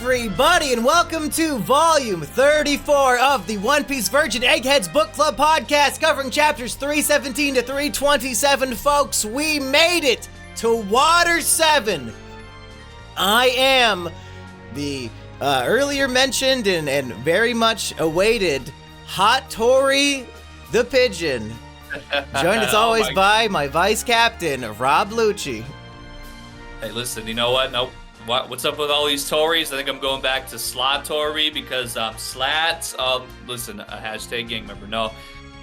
everybody, and welcome to Volume 34 of the One Piece Virgin Eggheads Book Club podcast, covering chapters 317 to 327. Folks, we made it to Water 7. I am the earlier mentioned and very much awaited Hot Tori the Pigeon, joined as always by my vice captain, Rob Lucci. Hey, listen, you know what? Nope. What's up with all these Tories? I think I'm going back to Slat Tory because Slats. Listen, a hashtag gang member. No,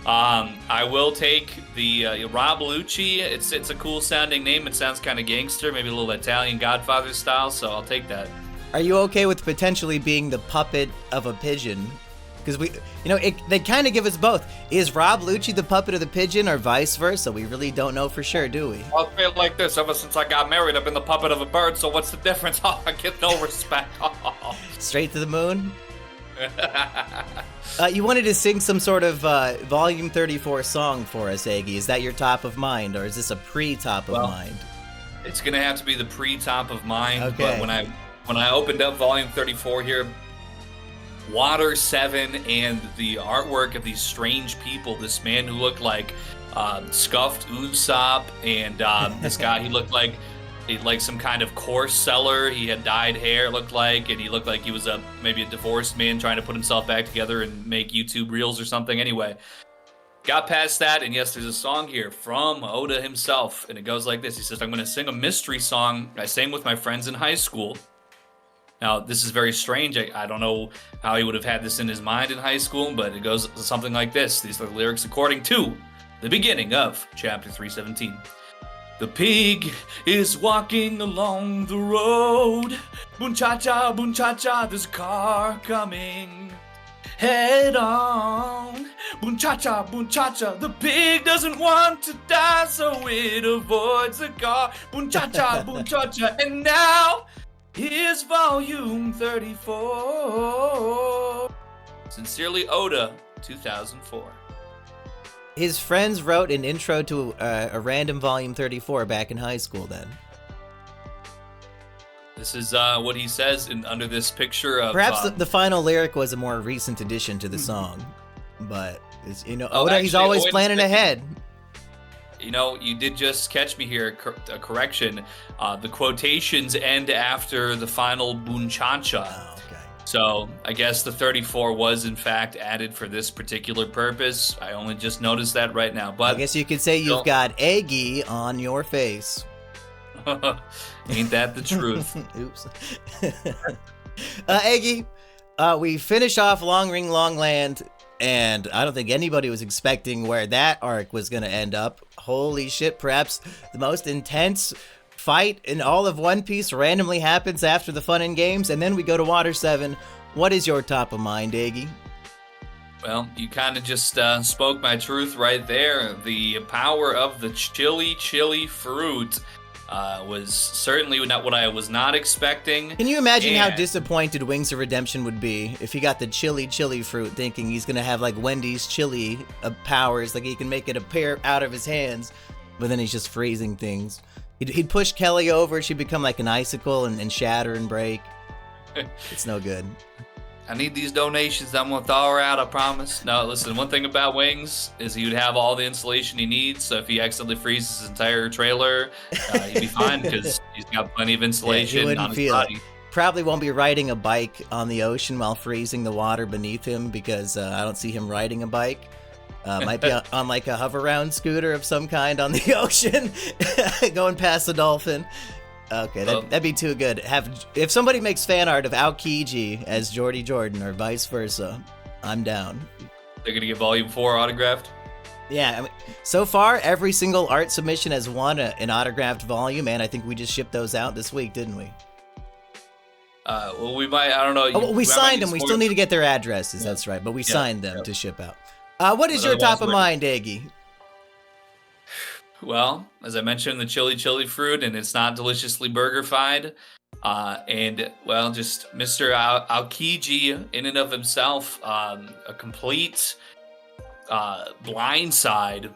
I will take the Rob Lucci. It's a cool sounding name. It sounds kind of gangster, maybe a little Italian Godfather style. So I'll take that. Are you okay with potentially being the puppet of a pigeon? Because they kind of give us both. Is Rob Lucci the puppet of the pigeon, or vice versa? We really don't know for sure, do we? I'll say it like this: ever since I got married, I've been the puppet of a bird. So what's the difference? Oh, I get no respect. Straight to the moon. You wanted to sing some sort of Volume 34 song for us, Aggie. Is that your top of mind, or is this a pre-top of mind? It's gonna have to be the pre-top of mind. Okay. But when I opened up Volume 34 here, Water 7 and the artwork of these strange people, this man who looked like scuffed Usopp, and this guy, he looked like some kind of course seller. He had dyed hair, looked like, and he looked like he was maybe a divorced man trying to put himself back together and make YouTube reels or something. Anyway, got past that, and yes, there's a song here from Oda himself, and it goes like this. He says, "I'm going to sing a mystery song I sang with my friends in high school." Now, this is very strange. I don't know how he would have had this in his mind in high school, but it goes something like this. These are the lyrics according to the beginning of chapter 317. The pig is walking along the road. Boom-cha-cha, boom-cha-cha, there's a car coming. Head on. Boom-cha-cha, boom-cha-cha, the pig doesn't want to die, so it avoids the car. Boom-cha-cha, boom-cha-cha, and now here's Volume 34. Sincerely, Oda, 2004. His friends wrote an intro to a random Volume 34 back in high school then. This is what he says under this picture of... Perhaps the final lyric was a more recent addition to the song. But, Oda, he's always planning ahead. You know, you did just catch me here, a correction. The quotations end after the final bunchacha. Oh, okay. So I guess the 34 was in fact added for this particular purpose. I only just noticed that right now. But I guess you could say you've got Eggy on your face. Ain't that the truth? Oops. Eggy, we finish off Long Ring Long Land, and I don't think anybody was expecting where that arc was going to end up. Holy shit, perhaps the most intense fight in all of One Piece randomly happens after the fun and games, and then we go to Water 7. What is your top of mind, Aggie? Well, you kind of just spoke my truth right there. The power of the chili fruit was certainly not what I was not expecting. Can you imagine how disappointed Wings of Redemption would be if he got the chili fruit, thinking he's gonna have like Wendy's chili powers, like he can make it appear out of his hands, but then he's just freezing things. He'd push Kelly over, she'd become like an icicle and shatter and break. It's no good. I need these donations. I'm gonna thaw her out, I promise. No, listen, one thing about Wings is he would have all the insulation he needs, so if he accidentally freezes his entire trailer, he'd be fine because he's got plenty of insulation on his body. Probably won't be riding a bike on the ocean while freezing the water beneath him, because I don't see him riding a bike. Might be on like a hover-round scooter of some kind on the ocean, going past the dolphin. Okay, that'd be too good. If somebody makes fan art of Aokiji as Jordy Jordan or vice versa, I'm down. They're gonna get Volume 4 autographed? Yeah, I mean, so far every single art submission has won an autographed volume, and I think we just shipped those out this week, didn't we? Well, we might. I don't know. Oh, we signed them. We still need to get their addresses. Yeah. That's right, but we signed them to ship out. What is your top of mind, Aggie? Well, as I mentioned, the chili fruit, and it's not deliciously burger-fied. And, well, just Mr. Aokiji in and of himself, a complete blindside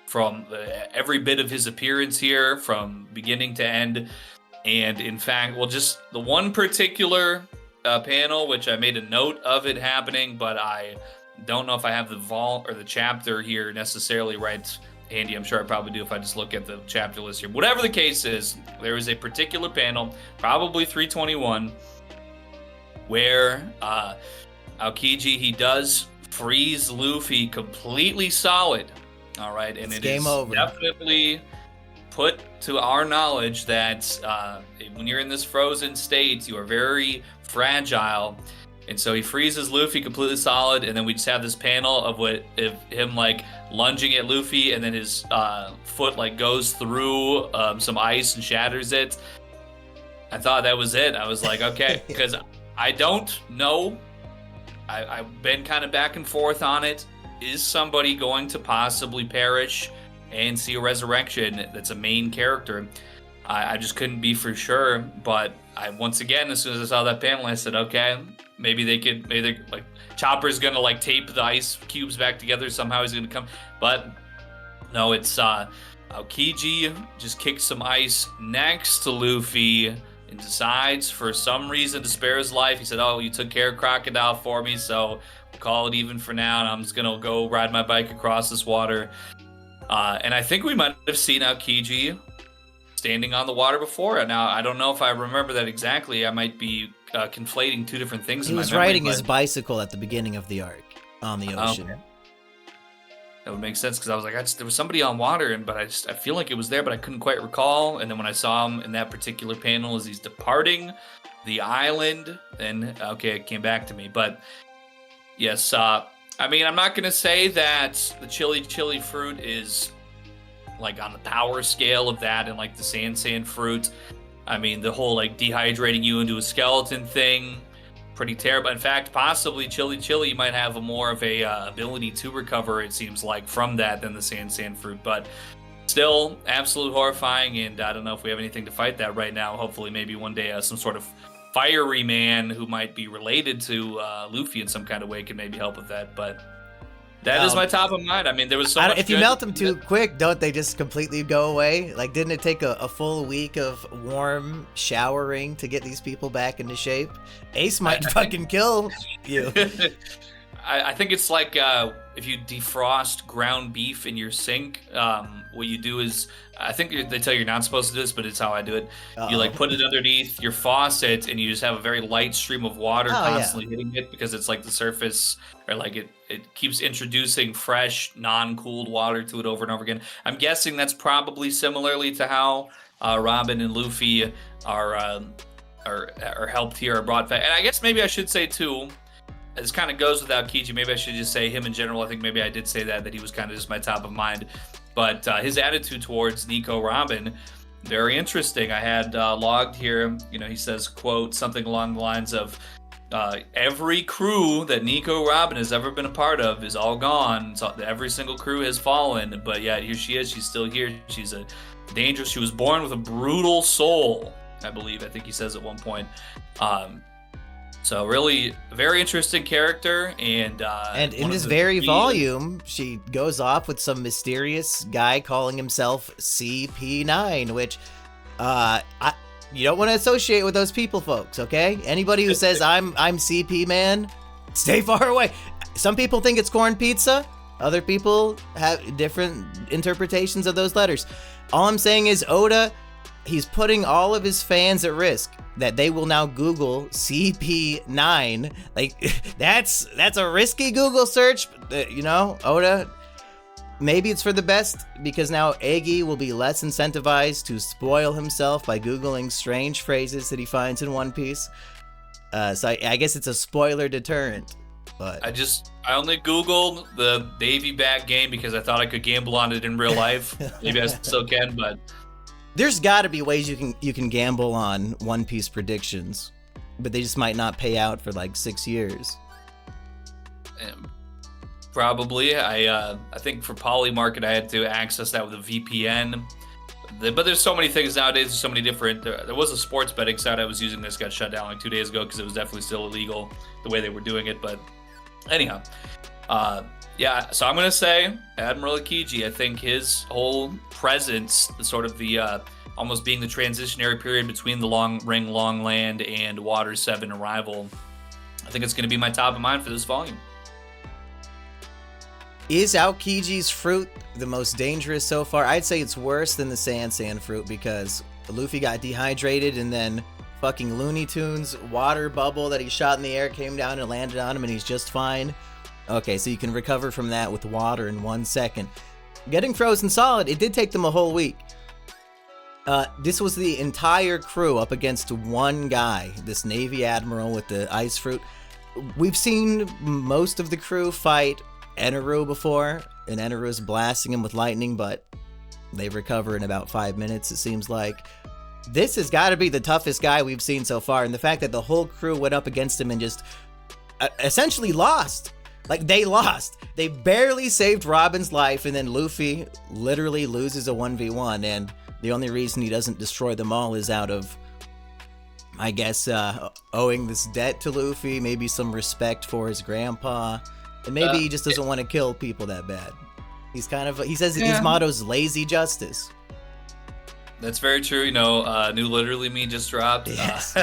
from every bit of his appearance here, from beginning to end. And in fact, well, just the one particular panel, which I made a note of it happening, but I don't know if I have the chapter here necessarily right handy. I'm sure I probably do if I just look at the chapter list here. Whatever the case is, there is a particular panel, probably 321, where Aokiji, he does freeze Luffy completely solid. All right, and it's it game is over. Definitely put to our knowledge that when you're in this frozen state, you are very fragile. And so he freezes Luffy completely solid, and then we just have this panel of him like lunging at Luffy, and then his foot like goes through some ice and shatters it. I thought that was it. I was like, okay, because I don't know. I've been kind of back and forth on it. Is somebody going to possibly perish and see a resurrection that's a main character? I just couldn't be for sure, but once again, as soon as I saw that panel, I said, okay, maybe Chopper's gonna like tape the ice cubes back together somehow. He's gonna come, but no, it's Aokiji just kicks some ice next to Luffy and decides for some reason to spare his life. He said, "Oh, you took care of Crocodile for me, so we'll call it even for now, and I'm just gonna go ride my bike across this water." And I think we might have seen Aokiji standing on the water before. Now, I don't know if I remember that exactly. I might be conflating two different things. He was riding his bicycle at the beginning of the arc on the ocean. Okay. That would make sense, because I was like, there was somebody on water, but I feel like it was there, but I couldn't quite recall. And then when I saw him in that particular panel as he's departing the island, then okay, it came back to me. But yes, I mean, I'm not gonna say that the chili fruit is like on the power scale of that and like the sand fruit. I mean, the whole like dehydrating you into a skeleton thing, pretty terrible. In fact, possibly chili might have more of a ability to recover, it seems like, from that than the sand fruit. But still, absolute horrifying, and I don't know if we have anything to fight that right now. Hopefully, maybe one day some sort of fiery man who might be related to Luffy in some kind of way can maybe help with that. But that is my top of mind. I mean, there was so much. If you melt them too quick, don't they just completely go away? Like, didn't it take a full week of warm showering to get these people back into shape? Ace might fucking kill you. I think it's like if you defrost ground beef in your sink, what you do is, I think they tell you you're not supposed to do this, but it's how I do it. Uh-oh. You like put it underneath your faucet, and you just have a very light stream of water constantly hitting it, because it's like the surface, or like it keeps introducing fresh, non-cooled water to it over and over again. I'm guessing that's probably similarly to how Robin and Luffy are helped here, or brought back. And I guess maybe I should say too, this kind of goes without Aokiji. Maybe I should just say him in general. I think maybe I did say that he was kind of just my top of mind. But his attitude towards Nico Robin, very interesting. I had logged here, he says, quote, something along the lines of, every crew that Nico Robin has ever been a part of is all gone. So every single crew has fallen. But yeah, here she is. She's still here. She's she was born with a brutal soul, I believe. I think he says at one point. So really, very interesting character, and in this very volume, she goes off with some mysterious guy calling himself CP9, which you don't want to associate with those people, folks. Okay, anybody who says I'm CP man, stay far away. Some people think it's corn pizza. Other people have different interpretations of those letters. All I'm saying is Oda, he's putting all of his fans at risk, that they will now Google CP9. Like, that's a risky Google search, Oda. Maybe it's for the best, because now Egi will be less incentivized to spoil himself by Googling strange phrases that he finds in One Piece. So I guess it's a spoiler deterrent. But I only Googled the Davy Back game because I thought I could gamble on it in real life. Maybe I still can, but there's got to be ways you can gamble on One Piece predictions, but they just might not pay out for like 6 years. Probably. I think for Polymarket I had to access that with a VPN. But there's so many things nowadays. There's so many different. There was a sports betting site I was using that's got shut down like 2 days ago because it was definitely still illegal the way they were doing it. But anyhow, yeah. So I'm gonna say Admiral Aokiji. I think his whole presence, sort of the almost being the transitionary period between the Long Ring, Long Land, and Water 7 arrival. I think it's going to be my top of mind for this volume. Is Aokiji's fruit the most dangerous so far? I'd say it's worse than the Sand fruit because Luffy got dehydrated and then fucking Looney Tunes water bubble that he shot in the air came down and landed on him and he's just fine. Okay, so you can recover from that with water in 1 second. Getting frozen solid, it did take them a whole week. This was the entire crew up against one guy, this Navy Admiral with the ice fruit. We've seen most of the crew fight Eneru before, and Eneru's blasting him with lightning, but they recover in about 5 minutes, it seems like. This has got to be the toughest guy we've seen so far, and the fact that the whole crew went up against him and just essentially lost. Like, they lost. They barely saved Robin's life, and then Luffy literally loses a 1v1, and the only reason he doesn't destroy them all is out of, I guess, owing this debt to Luffy, maybe some respect for his grandpa, and maybe he just doesn't want to kill people that bad. He's kind of, he says his motto is lazy justice. That's very true. You know, New Literally Me just dropped. Yes.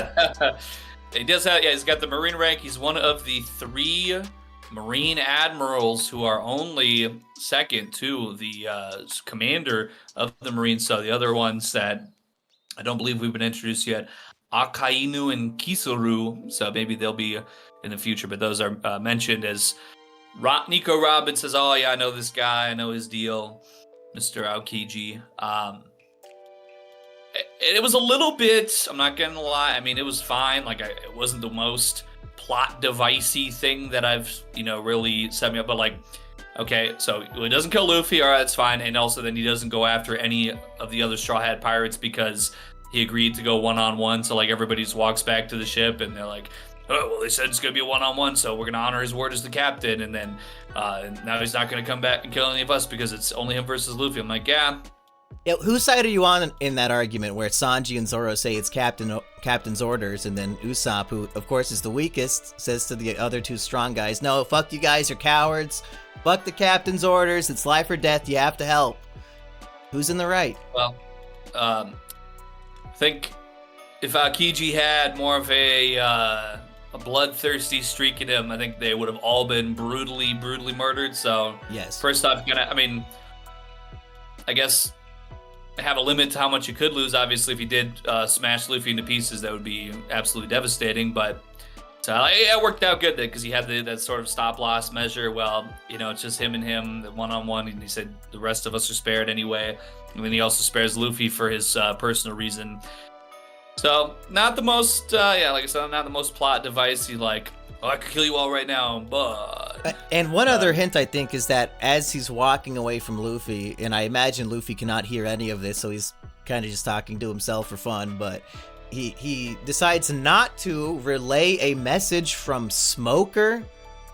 He does have, he's got the Marine rank. He's one of the 3 Marine admirals who are only second to the commander of the Marines. So the other ones that I don't believe we've been introduced yet, Akainu and Kisoru. So maybe they'll be in the future, but those are mentioned as Nico Robin says, oh yeah, I know this guy. I know his deal, Mr. Aokiji. It was a little bit, I'm not gonna lie, I mean, it was fine. Like, it wasn't the most plot devicey thing that I've, really set me up. But, like, okay, so he doesn't kill Luffy, all right, that's fine. And also then he doesn't go after any of the other Straw Hat Pirates because he agreed to go one-on-one. So, like, everybody just walks back to the ship and they're like, oh, well, they said it's going to be a one-on-one, so we're going to honor his word as the captain. And then now he's not going to come back and kill any of us because it's only him versus Luffy. I'm like, yeah. Yeah, whose side are you on in that argument where Sanji and Zoro say it's captain's orders, and then Usopp, who of course is the weakest, says to the other 2 strong guys, no, fuck you guys, you're cowards. Fuck the captain's orders, it's life or death, you have to help. Who's in the right? Well, I think if Aokiji had more of a bloodthirsty streak in him, I think they would have all been brutally murdered. So, yes. First off, I guess have a limit to how much you could lose. Obviously, if you did smash Luffy into pieces, that would be absolutely devastating. But so it worked out good because he had that sort of stop-loss measure. Well, it's just him and him, the one-on-one, and he said the rest of us are spared anyway. And then he also spares Luffy for his personal reason. So not the most, like I said, not the most plot devicey. Like, oh, I could kill you all right now, but... And one other hint, I think, is that as he's walking away from Luffy, and I imagine Luffy cannot hear any of this, so he's kind of just talking to himself for fun, but he decides not to relay a message from Smoker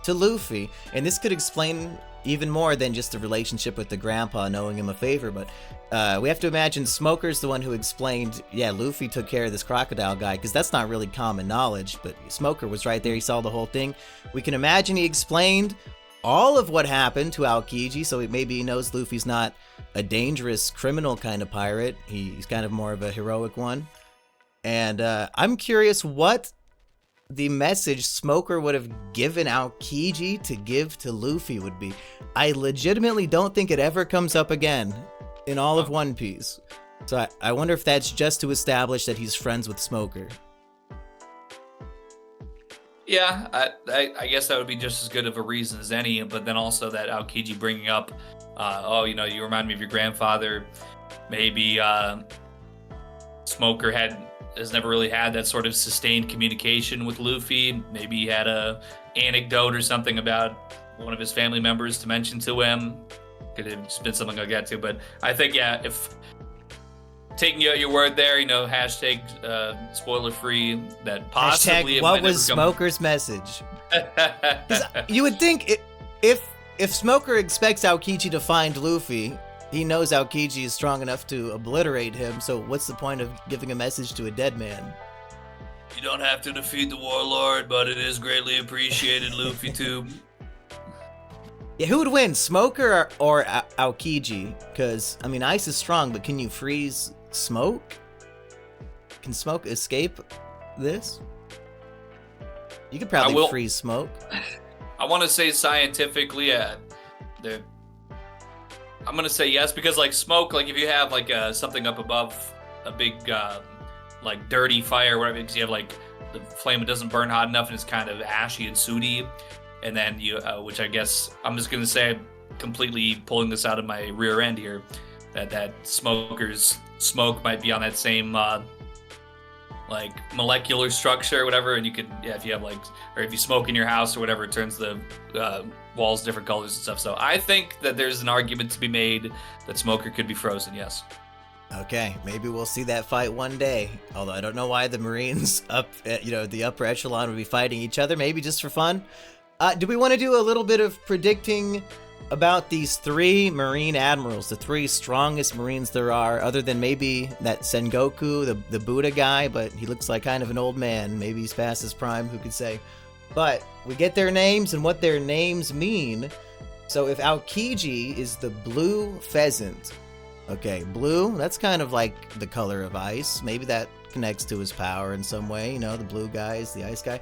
to Luffy. And this could explain even more than just the relationship with the grandpa knowing him a favor, but we have to imagine Smoker's the one who explained, yeah, Luffy took care of this crocodile guy, because that's not really common knowledge, but Smoker was right there, he saw the whole thing. We can imagine he explained all of what happened to Aokiji, so maybe he knows Luffy's not a dangerous criminal kind of pirate, he's kind of more of a heroic one. And I'm curious what the message Smoker would have given Aokiji to give to Luffy would be. I legitimately don't think it ever comes up again in all of One Piece. So I wonder if that's just to establish that he's friends with Smoker. Yeah, I guess that would be just as good of a reason as any, but then also that Aokiji bringing up, you remind me of your grandfather. Maybe Smoker has never really had that sort of sustained communication with Luffy. Maybe he had a anecdote or something about one of his family members to mention to him. Could have just been something like that too. But I think, yeah, if taking you at your word there, hashtag spoiler free, that possibly hashtag what was Smoker's message? You would think if Smoker expects Aokiji to find Luffy, he knows Aokiji is strong enough to obliterate him, so what's the point of giving a message to a dead man? You don't have to defeat the warlord, but it is greatly appreciated, Luffy too. Yeah, who would win, Smoker or Aokiji? Because, I mean, ice is strong, but can you freeze Smoke? Can Smoke escape this? You could probably freeze Smoke. I want to say scientifically, I'm going to say yes, because like Smoke, like if you have like something up above a big like dirty fire or whatever, because you have like the flame, it doesn't burn hot enough and it's kind of ashy and sooty, and then you which I guess I'm just going to say, completely pulling this out of my rear end here, that smoker's smoke might be on that same like molecular structure or whatever, and you could, if you have like, or if you smoke in your house or whatever, it turns the walls different colors and stuff. So I think that there's an argument to be made that Smoker could be frozen, yes. Okay, maybe we'll see that fight one day. Although I don't know why the Marines up, the upper echelon would be fighting each other. Maybe just for fun. Do we want to do a little bit of predicting about these 3 Marine admirals, the 3 strongest Marines there are, other than maybe that Sengoku, the Buddha guy, but he looks like kind of an old man. Maybe he's past his prime, who could say? But we get their names and what their names mean. So if Aokiji is the blue pheasant, okay, blue, that's kind of like the color of ice. Maybe that connects to his power in some way, the blue guy is the ice guy.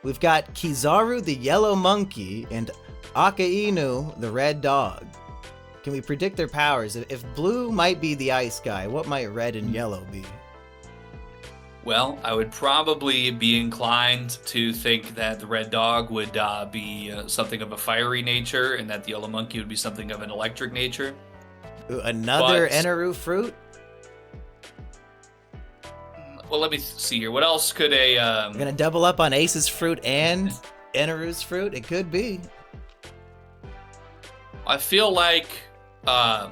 We've got Kizaru, the yellow monkey, and Akainu, the red dog. Can we predict their powers? If blue might be the ice guy, what might red and yellow be? Well, I would probably be inclined to think that the red dog would be something of a fiery nature, and that the yellow monkey would be something of an electric nature. Ooh, another Eneru fruit? Well, let me see here. What else could a... We're going to double up on Ace's fruit and Eneru's fruit? It could be. I feel like that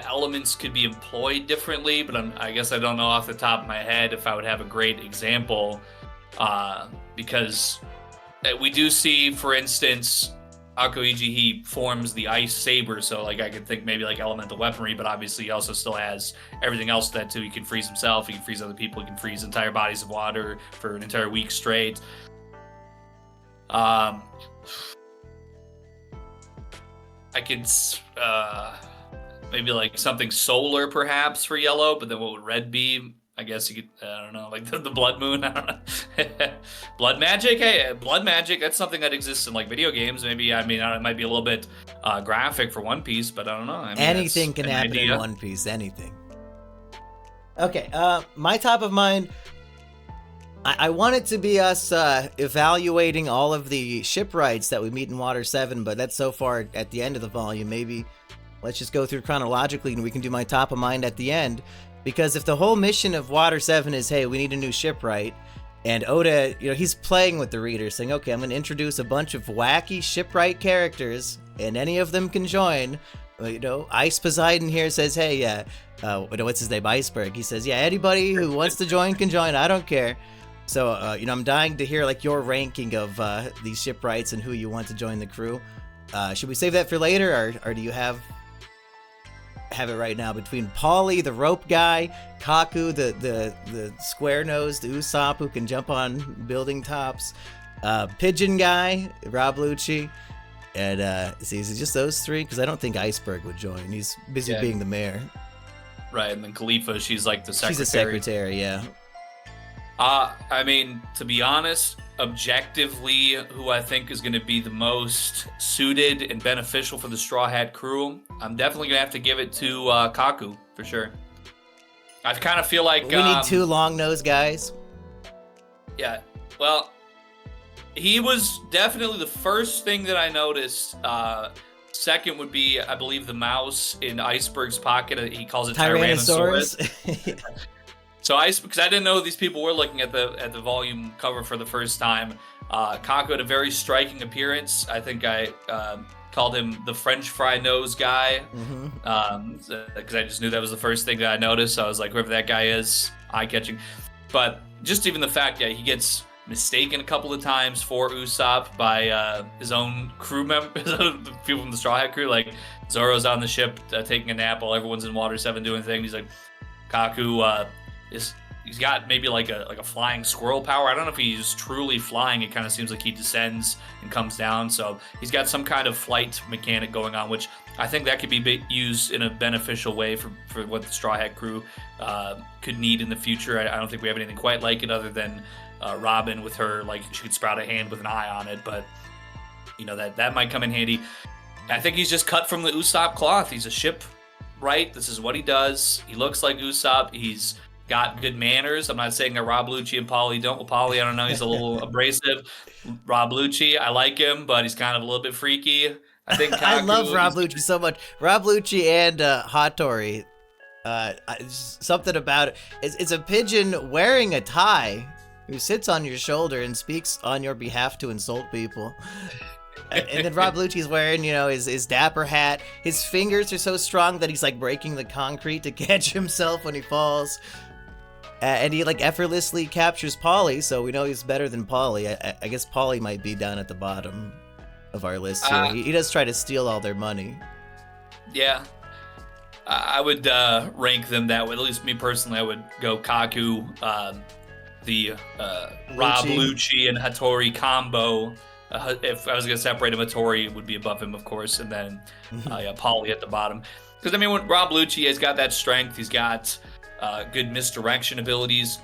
elements could be employed differently, but I guess I don't know off the top of my head if I would have a great example, because we do see, for instance, Aokiji, he forms the ice saber, so like I could think maybe like elemental weaponry, but obviously he also still has everything else to that too. He can freeze himself, he can freeze other people, he can freeze entire bodies of water for an entire week straight. I could maybe like something solar perhaps for yellow, but then what would red be? I guess you could, I don't know, like the blood moon, I don't know. Blood magic? Hey, blood magic, that's something that exists in like video games. Maybe, I mean, it might be a little bit graphic for One Piece, but I don't know. I mean, anything can happen in One Piece, anything. Okay, my top of mind, I want it to be us evaluating all of the shipwrights that we meet in Water 7, but that's so far at the end of the volume. Maybe let's just go through chronologically and we can do my top of mind at the end. Because if the whole mission of Water 7 is, hey, we need a new shipwright, and Oda, he's playing with the reader, saying, okay, I'm going to introduce a bunch of wacky shipwright characters, and any of them can join. Ice Poseidon here says, hey, what's his name, Iceberg. He says, yeah, anybody who wants to join can join, I don't care. So, I'm dying to hear, like, your ranking of these shipwrights and who you want to join the crew. Should we save that for later, or do you have it right now? Between Paulie, the rope guy, Kaku, the square-nosed Usopp who can jump on building tops, Pigeon guy, Rob Lucci, and is it just those 3? Because I don't think Iceberg would join. He's busy being the mayor. Right, and then Khalifa, she's like the secretary. She's a secretary, yeah. I mean, to be honest, objectively, who I think is going to be the most suited and beneficial for the Straw Hat crew, I'm definitely going to have to give it to Kaku, for sure. I kind of feel like... We need 2 long-nosed guys. Yeah, well, he was definitely the first thing that I noticed. Second would be, I believe, the mouse in Iceberg's pocket. He calls it Tyrannosaurus. So because I didn't know these people were looking at the volume cover for the first time. Kaku had a very striking appearance. I think I called him the French fry nose guy, because I just knew that was the first thing that I noticed. So I was like, whoever that guy is, eye-catching. But just even the fact that he gets mistaken a couple of times for Usopp by his own crew members, people from the Straw Hat crew. Like Zoro's on the ship taking a nap while everyone's in Water 7 doing things. He's like, Kaku is he's got maybe like a flying squirrel power. I don't know if he's truly flying. It kind of seems like he descends and comes down. So he's got some kind of flight mechanic going on, which I think that could be used in a beneficial way for what the Straw Hat crew could need in the future. I don't think we have anything quite like it other than Robin with her, like she could sprout a hand with an eye on it, but that might come in handy. I think he's just cut from the Usopp cloth. He's a shipwright. This is what he does. He looks like Usopp. He's got good manners. I'm not saying that Rob Lucci and Polly don't. Well, Polly, I don't know. He's a little abrasive. Rob Lucci, I like him, but he's kind of a little bit freaky. I think Kaku, I love Rob Lucci so much. Rob Lucci and Hattori. Something about it. It's a pigeon wearing a tie who sits on your shoulder and speaks on your behalf to insult people. And then Rob Lucci's wearing, his dapper hat. His fingers are so strong that he's like breaking the concrete to catch himself when he falls. And he like effortlessly captures Polly, so we know he's better than Polly. I guess Polly might be down at the bottom of our list here. He does try to steal all their money. Yeah. I would rank them that way. At least me personally, I would go Kaku, the Rob Lucci and Hattori combo. If I was going to separate him, Hattori would be above him, of course, and then Polly at the bottom. Because, when Rob Lucci has got that strength, he's got good misdirection abilities,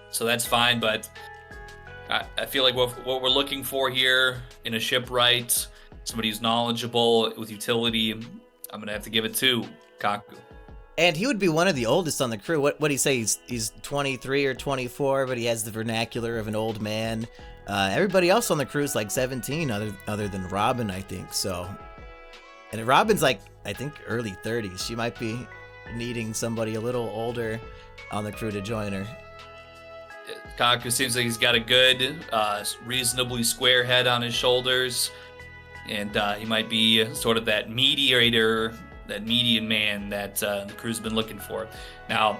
so that's fine, but I feel like what we're looking for here in a shipwright, somebody who's knowledgeable with utility, I'm going to have to give it to Kaku. And he would be one of the oldest on the crew. What do you say? He's 23 or 24, but he has the vernacular of an old man. Everybody else on the crew is like 17, other than Robin, I think. So, and Robin's like, I think, early 30s. She might be needing somebody a little older on the crew to join her. Kaku seems like he's got a good, reasonably square head on his shoulders, and he might be sort of that mediator, that median man that the crew's been looking for. Now,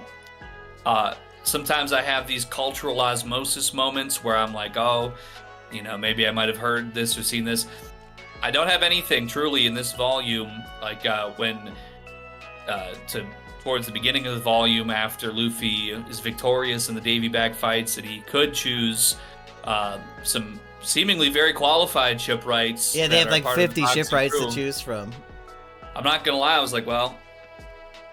sometimes I have these cultural osmosis moments where I'm like, maybe I might have heard this or seen this. I don't have anything truly in this volume, like towards the beginning of the volume after Luffy is victorious in the Davy Back fights, that he could choose some seemingly very qualified shipwrights. Yeah, they have like 50 shipwrights to choose from. I'm not going to lie, I was like, well,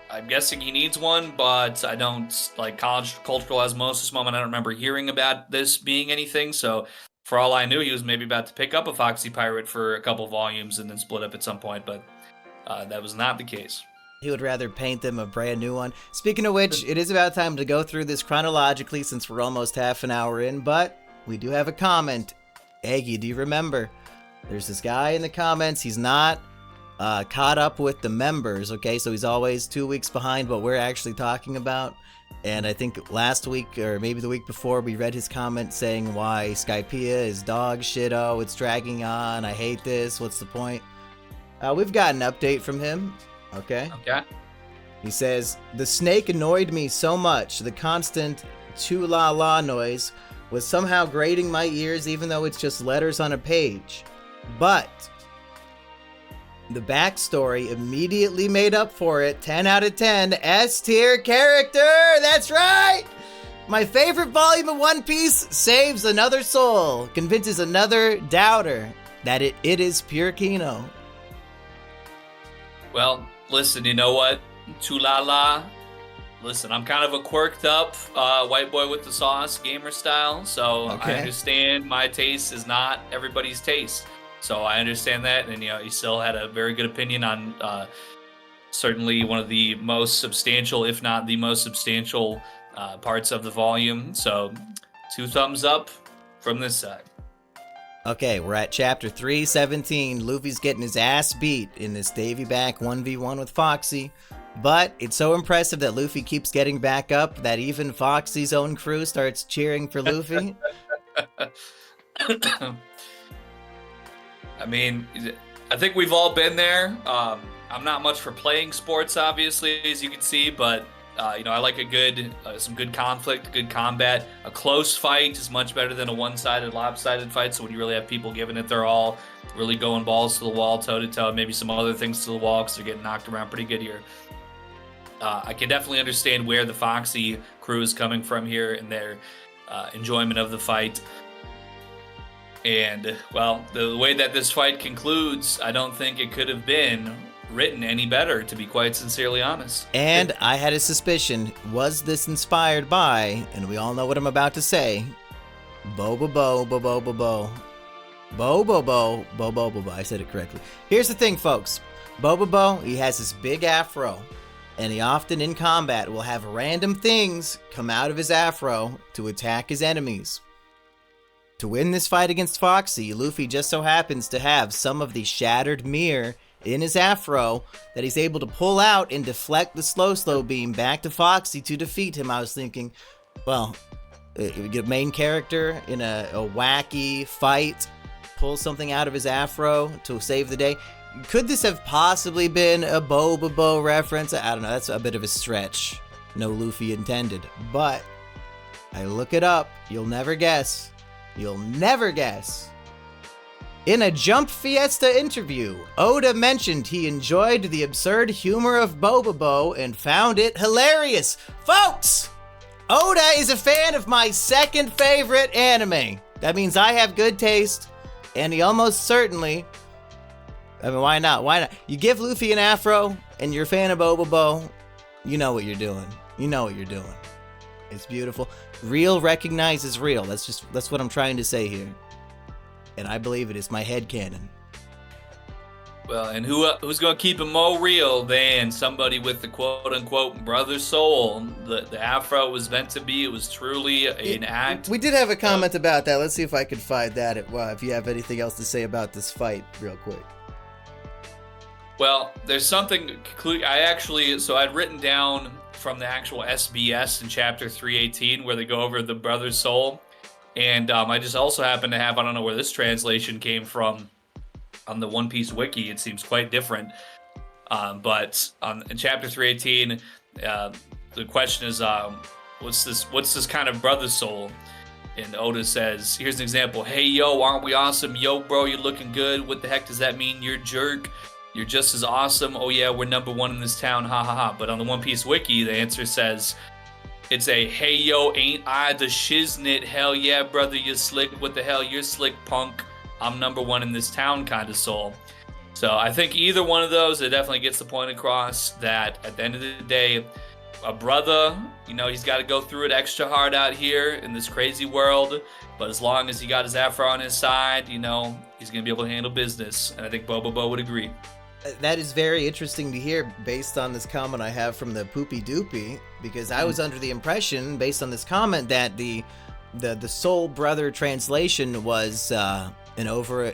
I'm guessing he needs one, but I don't, like, cultural osmosis moment, I don't remember hearing about this being anything, so for all I knew, he was maybe about to pick up a Foxy Pirate for a couple volumes and then split up at some point, but that was not the case. He would rather paint them a brand new one. Speaking of which, it is about time to go through this chronologically since we're almost half an hour in, but we do have a comment. Aggie, do you remember? There's this guy in the comments, he's not caught up with the members, okay? So he's always 2 weeks behind what we're actually talking about. And I think last week, or maybe the week before, we read his comment saying why Skypiea is dog shit. Oh, it's dragging on. I hate this. What's the point? We've got an update from him, okay? Okay. He says, the snake annoyed me so much. The constant choo-la-la noise was somehow grating my ears, even though it's just letters on a page. But the backstory immediately made up for it. 10 out of 10. S-tier character! That's right! My favorite volume of One Piece saves another soul, convinces another doubter that it is pure Kino. Well, listen, you know what? Chulala. Listen, I'm kind of a quirked up white boy with the sauce gamer style, so okay. I understand my taste is not everybody's taste. So I understand that, and he still had a very good opinion on certainly one of the most substantial, if not the most substantial parts of the volume. So 2 thumbs up from this side. Okay, we're at chapter 317. Luffy's getting his ass beat in this Davy Back 1v1 with Foxy. But it's so impressive that Luffy keeps getting back up that even Foxy's own crew starts cheering for Luffy. I mean, I think we've all been there. I'm not much for playing sports, obviously, as you can see, but I like some good conflict, good combat. A close fight is much better than a one-sided, lopsided fight. So when you really have people giving it their all, really going balls to the wall, toe to toe, maybe some other things to the wall because they're getting knocked around pretty good here. I can definitely understand where the Foxy crew is coming from here and their enjoyment of the fight. And, well, the way that this fight concludes, I don't think it could have been written any better, to be quite sincerely honest. And I had a suspicion, was this inspired by, and we all know what I'm about to say, Bo-bo-bo, bo-bo-bo-bo. Bo-bo-bo, bo-bo-bo-bo. I said it correctly. Here's the thing, folks. Bo-bo-bo, he has this big afro, and he often in combat will have random things come out of his afro to attack his enemies. To win this fight against Foxy, Luffy just so happens to have some of the shattered mirror in his afro that he's able to pull out and deflect the slow beam back to Foxy to defeat him. I was thinking, well, we get a main character in a wacky fight, pull something out of his afro to save the day. Could this have possibly been a Bo-bo-bo reference? I don't know, that's a bit of a stretch. No Luffy intended. But I look it up, you'll never guess. You'll never guess. In a Jump Fiesta interview, Oda mentioned he enjoyed the absurd humor of Bo-bo-bo and found it hilarious. Folks, Oda is a fan of my second favorite anime. That means I have good taste, and he almost certainly... I mean, why not? Why not? You give Luffy an afro, and you're a fan of Bo-bo-bo, you know what you're doing. You know what you're doing. It's beautiful. Real recognizes real. That's what I'm trying to say here. And I believe it is my headcanon. Well, and who's going to keep it more real than somebody with the quote-unquote brother soul? The afro was meant to be. It was truly an act. We did have a comment about that. Let's see if I could find that. If you have anything else to say about this fight real quick. Well, there's something... I'd written down from the actual SBS in chapter 318 where they go over the brother's soul. And I just also happen to have, I don't know where this translation came from, on the One Piece wiki. It seems quite different. But in chapter 318, the question is, what's this kind of brother soul? And Oda says, here's an example. Hey, yo, aren't we awesome? Yo, bro, you're looking good. What the heck does that mean? You're a jerk. You're just as awesome. Oh, yeah, we're number one in this town. Ha, ha, ha. But on the One Piece wiki, the answer says... It's a, hey, yo, ain't I the shiznit? Hell yeah, brother, you're slick. What the hell? You're slick, punk. I'm number one in this town kind of soul. So I think either one of those, it definitely gets the point across that at the end of the day, a brother, he's got to go through it extra hard out here in this crazy world. But as long as he got his afro on his side, he's going to be able to handle business. And I think Bo-bo-bo would agree. That is very interesting to hear based on this comment I have from the Poopy Doopy, because I was under the impression, based on this comment, that the Soul Brother translation was an overactive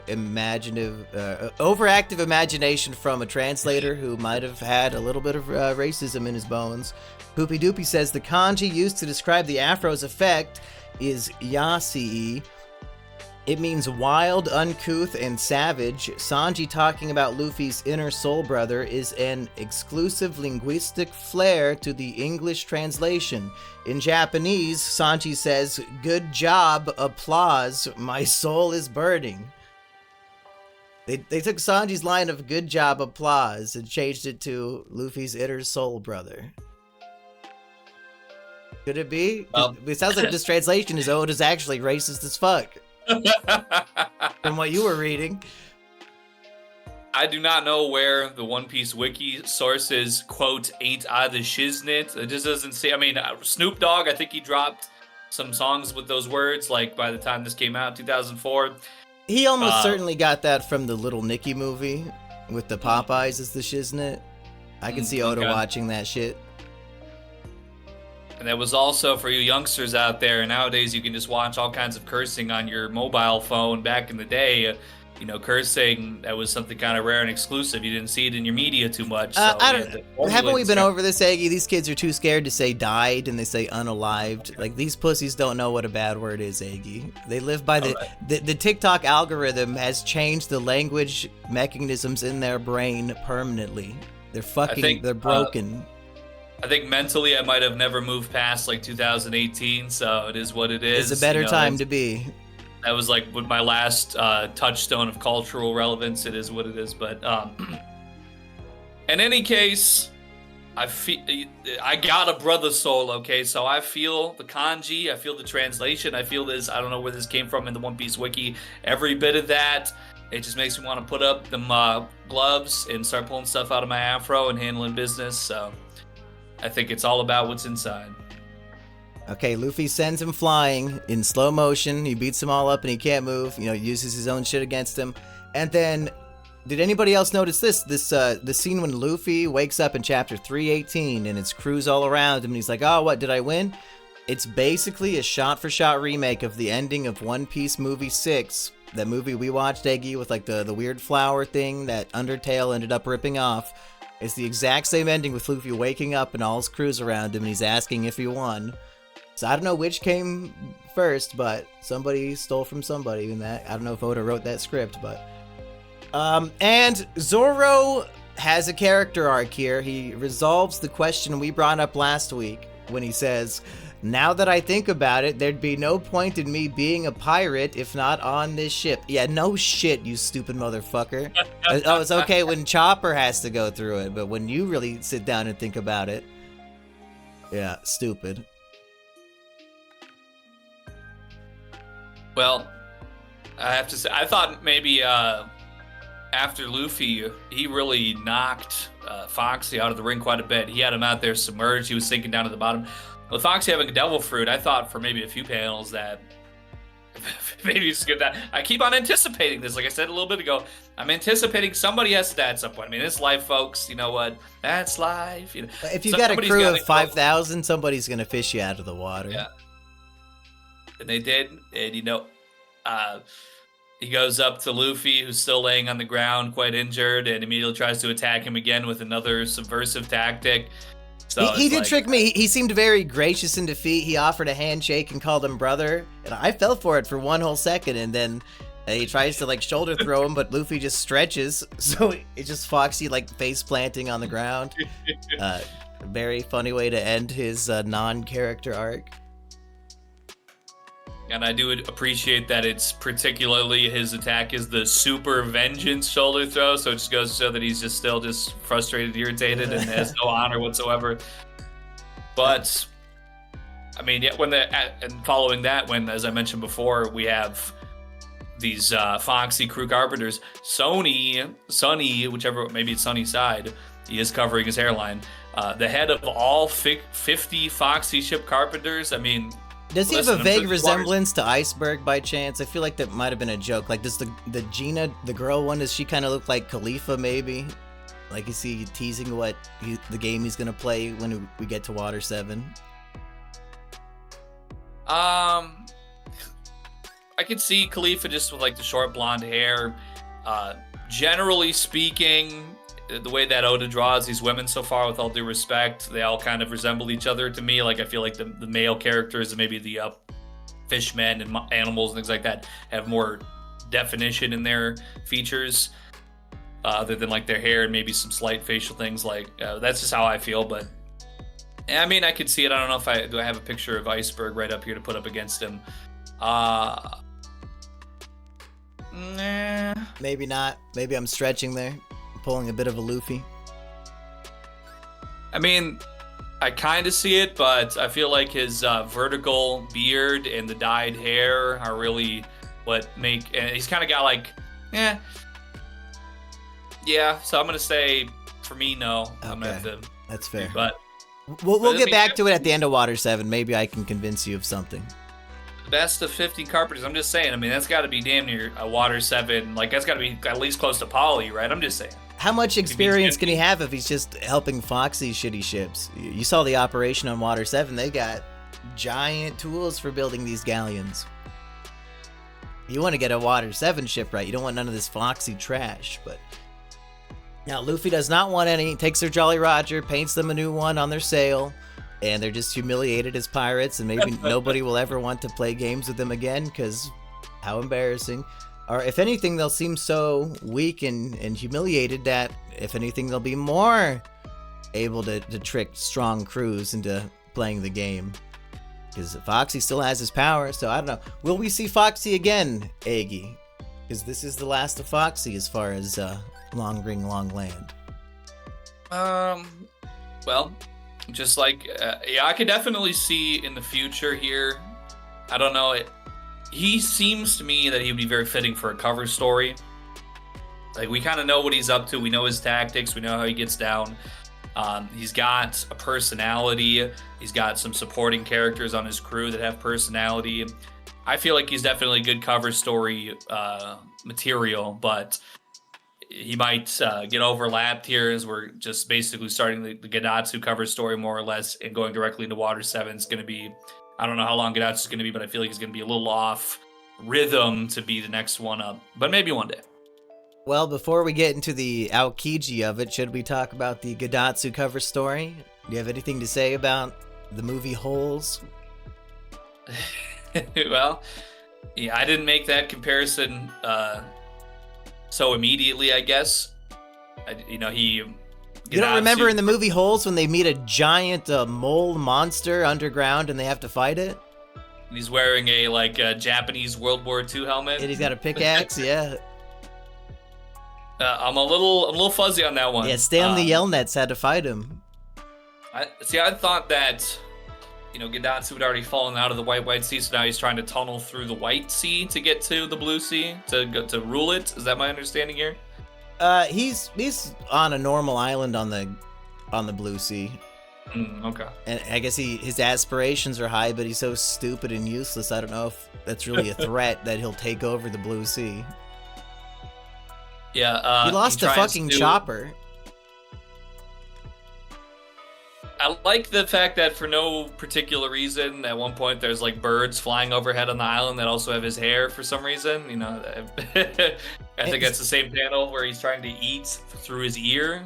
imagination from a translator who might have had a little bit of racism in his bones. Poopy Doopy says the kanji used to describe the afro's effect is yasii. It means wild, uncouth, and savage. Sanji talking about Luffy's inner soul brother is an exclusive linguistic flair to the English translation. In Japanese, Sanji says, "Good job, applause, my soul is burning." They took Sanji's line of "good job, applause" and changed it to Luffy's inner soul brother. Could it be? It sounds like this translation is Oda's actually racist as fuck. From what you were reading. I do not know where the One Piece wiki sources, quote, ain't I the shiznit. It just doesn't say. I mean, Snoop Dogg, I think he dropped some songs with those words, like by the time this came out, 2004. He almost certainly got that from the Little Nicky movie with the Popeyes as the shiznit. I can see Oda watching that shit. And that was also for you youngsters out there. Nowadays, you can just watch all kinds of cursing on your mobile phone. Back in the day, cursing, that was something kind of rare and exclusive. You didn't see it in your media too much. So haven't we been over this, Aggie? These kids are too scared to say died, and they say unalived. Like, these pussies don't know what a bad word is, Aggie. They live by the TikTok algorithm has changed the language mechanisms in their brain permanently. They're broken. I think mentally I might have never moved past like 2018, so it is what it is. It's a better time to be. That was like with my last touchstone of cultural relevance. It is what it is. But in any case, I got a brother soul, okay? So I feel the kanji, I feel the translation, I feel this, I don't know where this came from in the One Piece wiki, every bit of that. It just makes me want to put up them gloves and start pulling stuff out of my afro and handling business. So I think it's all about what's inside. Okay, Luffy sends him flying in slow motion. He beats them all up and he can't move. Uses his own shit against him. And then, did anybody else notice this? The scene when Luffy wakes up in chapter 318 and it's crews all around him and he's like, oh, what, did I win? It's basically a shot-for-shot remake of the ending of One Piece Movie 6. That movie we watched, Eggy, with like the weird flower thing that Undertale ended up ripping off. It's the exact same ending with Luffy waking up and all his crews around him and he's asking if he won. So I don't know which came first, but somebody stole from somebody in that. I don't know if Oda wrote that script, but... And Zoro has a character arc here. He resolves the question we brought up last week when he says... Now that I think about it, there'd be no point in me being a pirate if not on this ship. Yeah, no shit, you stupid motherfucker. Oh, it's okay when Chopper has to go through it, but when you really sit down and think about it, yeah, stupid. Well, I have to say, I thought maybe after Luffy, he really knocked Foxy out of the ring quite a bit. He had him out there submerged. He was sinking down to the bottom. With Foxy having a devil fruit, I thought for maybe a few panels that maybe skip that. I keep on anticipating this. Like I said a little bit ago, I'm anticipating somebody has to die at some point. I mean, it's life, folks. You know what? That's life. If you got a crew of 5,000, somebody's going to fish you out of the water. Yeah. And they did. And, he goes up to Luffy, who's still laying on the ground, quite injured, and immediately tries to attack him again with another subversive tactic. So he did trick me. He seemed very gracious in defeat. He offered a handshake and called him brother. And I fell for it for one whole second. And then he tries to shoulder throw him, but Luffy just stretches. So it's just Foxy face planting on the ground. Very funny way to end his non-character arc. And I do appreciate that it's particularly his attack is the super vengeance shoulder throw. So it just goes to show that he's still frustrated, irritated, and has no honor whatsoever. But I mean, yeah, and following that, when, as I mentioned before, we have these Foxy crew carpenters, Sunny, whichever, maybe it's Sunny's side, he is covering his hairline. The head of all 50 Foxy ship carpenters. I mean. Does he have a vague resemblance to Iceberg by chance? I feel like that might have been a joke. Does the Gina, the girl one, does she kind of look like Khalifa maybe? Is he teasing the game he's gonna play when we get to Water 7? I could see Khalifa just with the short blonde hair. Generally speaking, the way that Oda draws these women so far, with all due respect, they all kind of resemble each other to me. I feel like the male characters and maybe the fishmen and animals and things like that have more definition in their features, other than their hair and maybe some slight facial things. That's just how I feel. But I mean, I could see it. I don't know if do I have a picture of Iceberg right up here to put up against him. Nah. Maybe not. Maybe I'm stretching there. Pulling a bit of a Luffy. I mean, I kind of see it, but I feel like his vertical beard and the dyed hair are really what make. And he's kind of got yeah. So I'm gonna say, for me, no. Okay. I'm gonna have to. That's fair. But we'll get back to it at the end of Water 7. Maybe I can convince you of something. Best of 50 carpenters. I'm just saying. I mean, that's got to be damn near a Water 7. That's got to be at least close to Poly, right? I'm just saying. How much experience can he have if he's just helping Foxy's shitty ships? You saw the operation on Water 7. They got giant tools for building these galleons. You want to get a Water 7 ship right. You don't want none of this Foxy trash. But now Luffy does not want any. He takes their Jolly Roger, paints them a new one on their sail, and they're just humiliated as pirates, and maybe nobody will ever want to play games with them again, because how embarrassing. Or if anything, they'll seem so weak and humiliated that, if anything, they'll be more able to trick strong crews into playing the game. Because Foxy still has his power, so I don't know. Will we see Foxy again, Aggie? Because this is the last of Foxy as far as Long Ring, Long Land. Well, just like, yeah, I could definitely see in the future here. I don't know. He seems to me that he would be very fitting for a cover story. Like, we kind of know what he's up to. We know his tactics. We know how he gets down. He's got a personality. He's got some supporting characters on his crew that have personality. I feel like he's definitely good cover story material, but he might get overlapped here as we're just basically starting the Gedatsu cover story more or less and going directly into Water 7 is going to be, I don't know how long Gedatsu is going to be, but I feel like he's going to be a little off rhythm to be the next one up, but maybe one day. Well, before we get into the Aokiji of it, should we talk about the Gedatsu cover story? Do you have anything to say about the movie Holes? Well, yeah, I didn't make that comparison so immediately, I guess. You don't remember in the movie Holes when they meet a giant mole monster underground and they have to fight it? And he's wearing a Japanese World War II helmet. And he's got a pickaxe, yeah. I'm a little fuzzy on that one. Yeah, Stan the Yellnets had to fight him. I thought that, Gedatsu had already fallen out of the White Sea, so now he's trying to tunnel through the White Sea to get to the Blue Sea to rule it. Is that my understanding here? He's on a normal island on the Blue Sea. Okay. And I guess his aspirations are high, but he's so stupid and useless. I don't know if that's really a threat that he'll take over the Blue Sea. Yeah, he lost a fucking chopper. I like the fact that for no particular reason, at one point there's like birds flying overhead on the island that also have his hair for some reason. I think that's the same panel where he's trying to eat through his ear.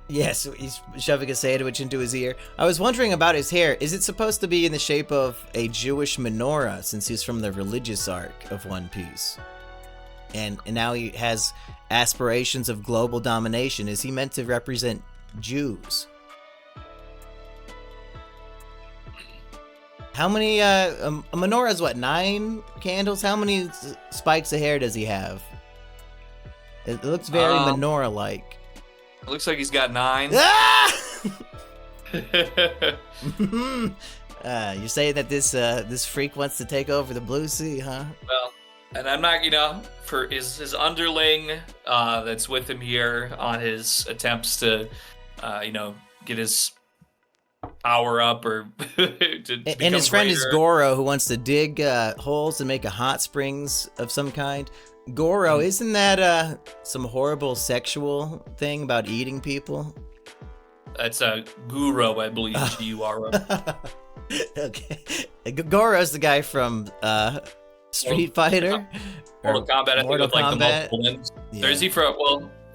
Yes, he's shoving a sandwich into his ear. I was wondering about his hair. Is it supposed to be in the shape of a Jewish menorah since he's from the religious arc of One Piece? And now he has aspirations of global domination. Is he meant to represent Jews? How many, a menorah is what, 9 candles? How many spikes of hair does he have? It looks very menorah-like. It looks like he's got 9. Ah! You're saying that this freak wants to take over the Blue Sea, huh? Well, and I'm not, for his underling that's with him here on his attempts to, get his power up or and his friend is Goro, who wants to dig holes and make a hot springs of some kind. Goro, isn't that some horrible sexual thing about eating people? That's a Guro, I believe. G-U-R-O. Okay. Goro's the guy from Street Fighter. Mortal Kombat, I think, with like the multiple limbs. Yeah. Or is he from,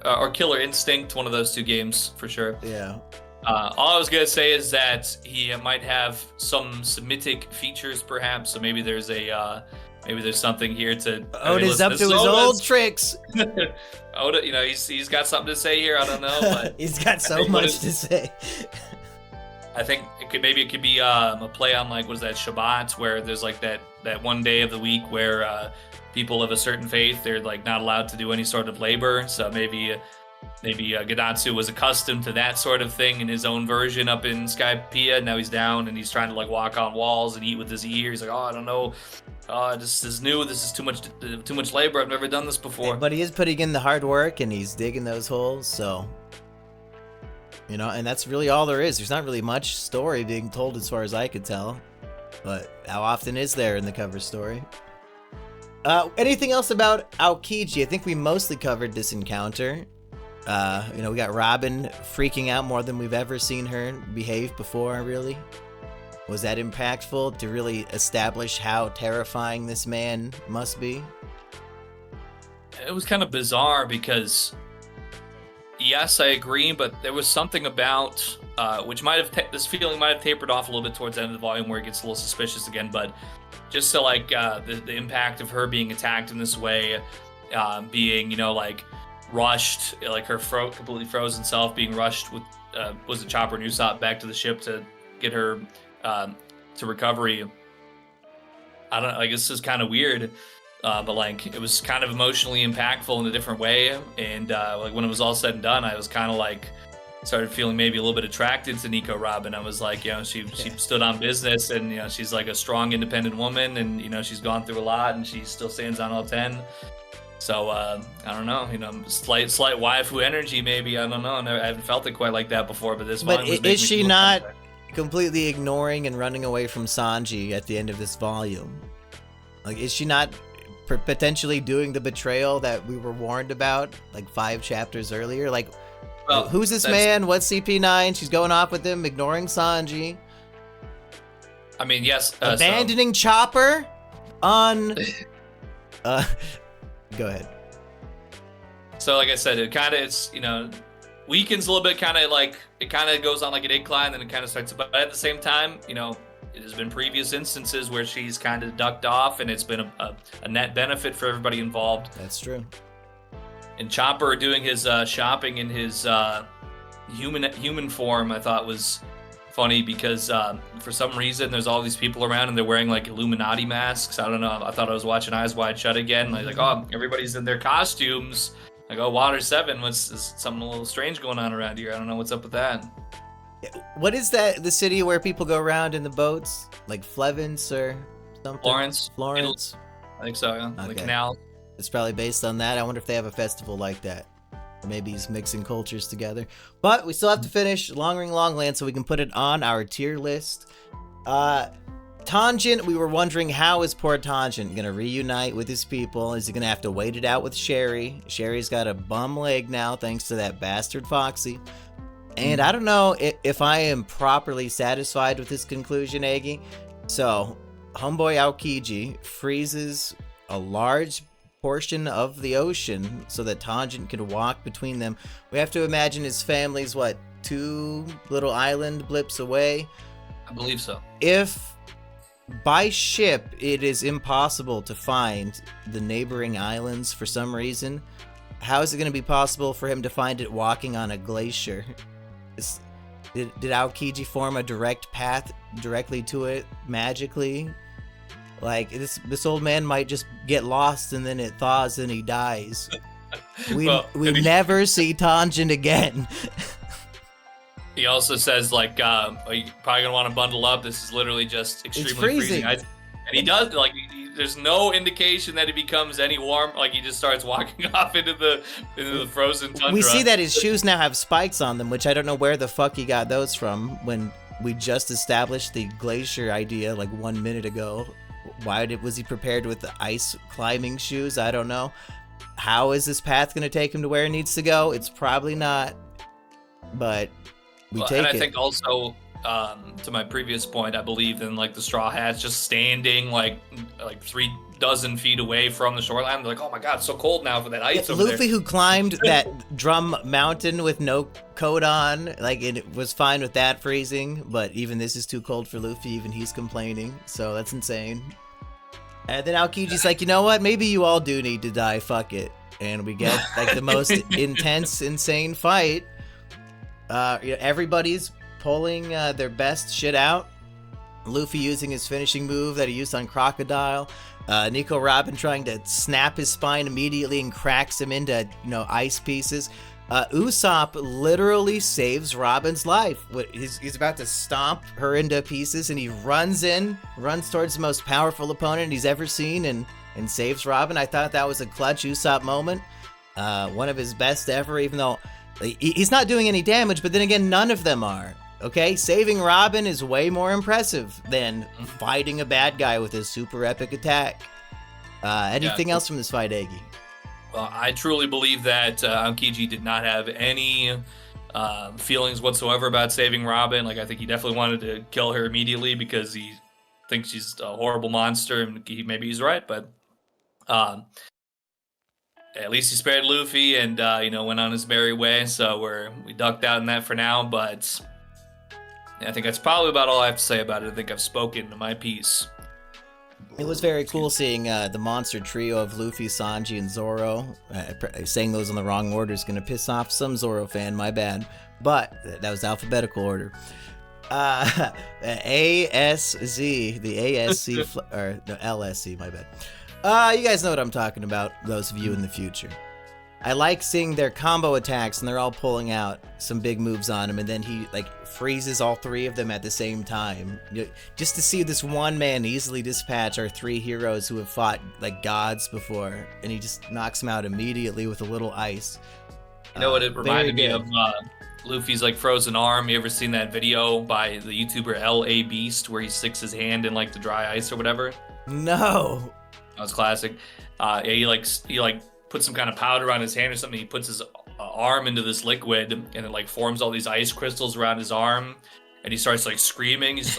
or Killer Instinct, one of those 2 games for sure. Yeah. All I was gonna say is that he might have some Semitic features, perhaps. So maybe there's something here to. Oda's up to his old tricks. Oda, he's got something to say here. I don't know, but he's got so much to say. I think it could be a play on like, what is that, Shabbat, where there's like that one day of the week where people of a certain faith, they're like not allowed to do any sort of labor. So maybe Gedatsu was accustomed to that sort of thing in his own version up in Skypiea. Now he's down and he's trying to like walk on walls and eat with his ear. He's like, I don't know. This is new. This is too much labor. I've never done this before. But he is putting in the hard work and he's digging those holes. So, and that's really all there is. There's not really much story being told as far as I could tell. But how often is there in the cover story? Anything else about Aokiji? I think we mostly covered this encounter. We got Robin freaking out more than we've ever seen her behave before, really. Was that impactful to really establish how terrifying this man must be? It was kind of bizarre because, yes, I agree, but there was something about, which this feeling might have tapered off a little bit towards the end of the volume where it gets a little suspicious again, but just to like, the impact of her being attacked in this way, being, rushed, like her completely frozen self being rushed with was it Chopper and Usopp back to the ship to get her to recovery. I don't know, I guess this is kind of weird, but like it was kind of emotionally impactful in a different way. And like when it was all said and done, I was kind of like, started feeling maybe a little bit attracted to Nico Robin. I was like, she stood on business, and she's like a strong, independent woman, and she's gone through a lot, and she still stands on all 10. So I don't know, slight waifu energy maybe. I don't know. I haven't felt it quite like that before, but this one was is she not completely ignoring and running away from Sanji at the end of this volume? Like, is she not potentially doing the betrayal that we were warned about like 5 chapters earlier? Like, who's this man? What's CP9? She's going off with him, ignoring Sanji. I mean, yes. Abandoning Chopper on... Go ahead. So like I said, it's weakens a little bit, it kind of goes on like an incline, then it kind of starts, but at the same time, it has been previous instances where she's kind of ducked off, and it's been a net benefit for everybody involved. That's true. And Chopper doing his shopping in his human form, I thought was funny because for some reason there's all these people around and they're wearing like Illuminati masks. I don't know. I thought I was watching Eyes Wide Shut again. Like, oh, everybody's in their costumes. I go, Water 7, is something a little strange going on around here. I don't know what's up with that. What is that, the city where people go around in the boats? Like Flevence or something? Florence? I think so, yeah. Okay. The canal. It's probably based on that. I wonder if they have a festival like that. Or maybe he's mixing cultures together. But we still have to finish Long Ring Longland so we can put it on our tier list. Tangent, we were wondering, how is poor Tangent going to reunite with his people? Is he going to have to wait it out with Sherry? Sherry's got a bum leg now thanks to that bastard Foxy. And I don't know if I am properly satisfied with this conclusion, Aggie. So, homeboy Aokiji freezes a large portion of the ocean so that Tangent can walk between them. We have to imagine his family's, 2 little island blips away? I believe so. If by ship it is impossible to find the neighboring islands for some reason, how is it going to be possible for him to find it walking on a glacier? Did Aokiji form a direct path directly to it magically? Like, this old man might just get lost and then it thaws and he dies. We never see Tangent again. He also says, are you probably going to want to bundle up? This is literally just extremely freezing. And he does, there's no indication that he becomes any warm. He just starts walking off into the frozen tundra. We see that his shoes now have spikes on them, which I don't know where the fuck he got those from when we just established the glacier idea 1 minute ago. Why was he prepared with the ice climbing shoes? I don't know. How is this path going to take him to where he needs to go? It's probably not, but we take it. And I think also, to my previous point, I believe in the Straw Hats just standing 3 dozen feet away from the shoreline. They're like, oh my god, it's so cold now for that ice over Luffy, who climbed that drum mountain with no coat on, it was fine with that freezing, but even this is too cold for Luffy. Even he's complaining, so that's insane. And then Aokiji's like, you know what? Maybe you all do need to die. Fuck it. And we get the most intense, insane fight. Everybody's pulling their best shit out. Luffy using his finishing move that he used on Crocodile. Nico Robin trying to snap his spine immediately and cracks him into, ice pieces. Usopp literally saves Robin's life. He's about to stomp her into pieces, and he runs towards the most powerful opponent he's ever seen and saves Robin. I thought that was a clutch Usopp moment. One of his best ever, even though he's not doing any damage, but then again, none of them are. Okay, saving Robin is way more impressive than fighting a bad guy with a super epic attack. Anything else from this fight, Aggie? Well, I truly believe that Aokiji did not have any feelings whatsoever about saving Robin. I think he definitely wanted to kill her immediately because he thinks she's a horrible monster, and maybe he's right, but at least he spared Luffy and went on his merry way. So we ducked out in that for now, but I think that's probably about all I have to say about it. I think I've spoken my piece. It was very cool seeing the monster trio of Luffy, Sanji, and Zoro. Saying those in the wrong order is going to piss off some Zoro fan, my bad. But that was alphabetical order. ASZ, the ASC, or no, LSC, my bad. You guys know what I'm talking about, those of you in the future. I like seeing their combo attacks, and they're all pulling out some big moves on him, and then he like freezes all three of them at the same time. Just to see this one man easily dispatch our three heroes who have fought like gods before, and he just knocks them out immediately with a little ice. You know what it reminded me of? Luffy's like frozen arm. You ever seen that video by the YouTuber L.A. Beast where he sticks his hand in like the dry ice or whatever? No. That was classic. Yeah, he puts some kind of powder on his hand or something. He puts his arm into this liquid, and it like forms all these ice crystals around his arm, and he starts like screaming. He's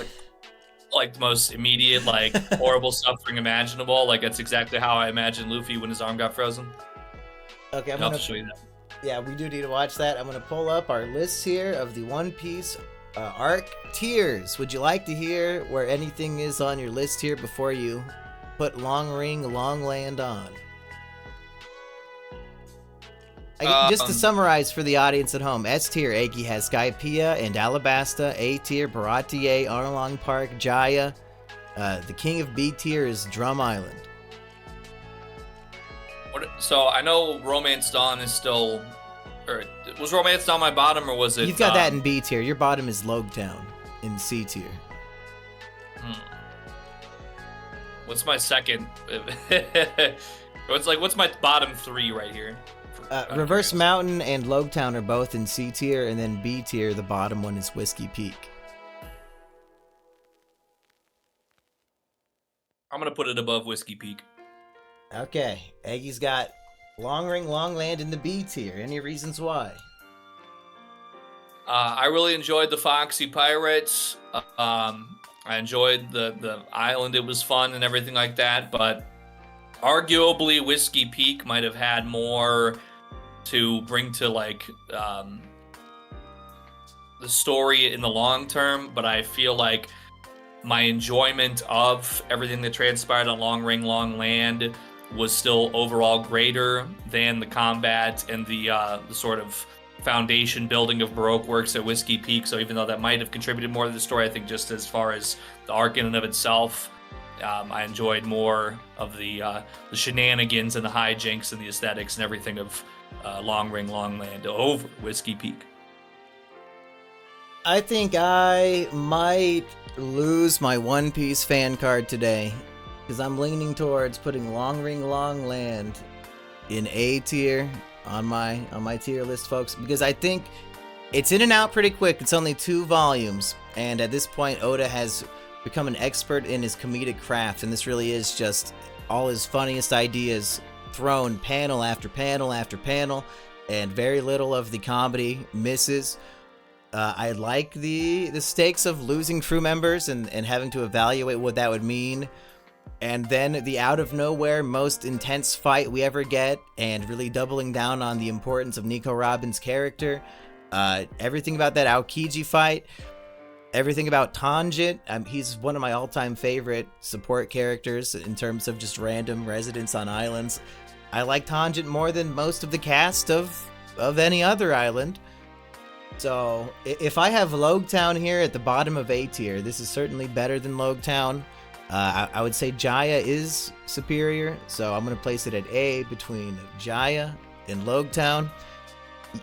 like the most immediate, like horrible suffering imaginable. Like that's exactly how I imagine Luffy when his arm got frozen. Okay, I'll have to show you that. Yeah, we do need to watch that. I'm gonna pull up our list here of the One Piece arc tiers. Would you like to hear where anything is on your list here before you put Long Ring, Long Land on? Just to summarize for the audience at home, S tier, Aiki has Skypiea and Alabasta. A tier, Baratie, Arlong Park, Jaya. The king of B tier is Drum Island. So I know Romance Dawn is still, or was Romance Dawn my bottom, or was it? You've got that in B tier. Your bottom is Logtown in C tier. What's my second? What's my bottom three right here? Reverse Mountain and Logtown are both in C tier, and then B tier, the bottom one is Whiskey Peak. I'm gonna put it above Whiskey Peak. Okay, Aggie's got Long Ring, Long Land in the B tier. Any reasons why? I really enjoyed the Foxy Pirates. I enjoyed the island. It was fun and everything like that, but arguably Whiskey Peak might have had more to bring to like the story in the long term, but I feel like my enjoyment of everything that transpired on Long Ring, Long Land was still overall greater than the combat and the sort of foundation building of Baroque works at Whiskey Peak. So even though that might have contributed more to the story, I think just as far as the arc in and of itself, I enjoyed more of the shenanigans and the hijinks and the aesthetics and everything of Long Ring, Long Land over Whiskey Peak. I think I might lose my One Piece fan card today, because I'm leaning towards putting Long Ring, Long Land in A tier on my tier list, folks, because I think it's in and out pretty quick. It's only 2 volumes, and at this point Oda has become an expert in his comedic craft, and this really is just all his funniest ideas thrown panel after panel after panel, and very little of the comedy misses. I like the stakes of losing crew members and having to evaluate what that would mean. And then the out of nowhere most intense fight we ever get, and really doubling down on the importance of Nico Robin's character. Everything about that Aokiji fight. Everything about Tanjit. He's one of my all-time favorite support characters in terms of just random residents on islands. I like Tanjit more than most of the cast of any other island. So if I have Logtown here at the bottom of A tier, this is certainly better than Logtown. I would say Jaya is superior, so I'm going to place it at A between Jaya and Logtown.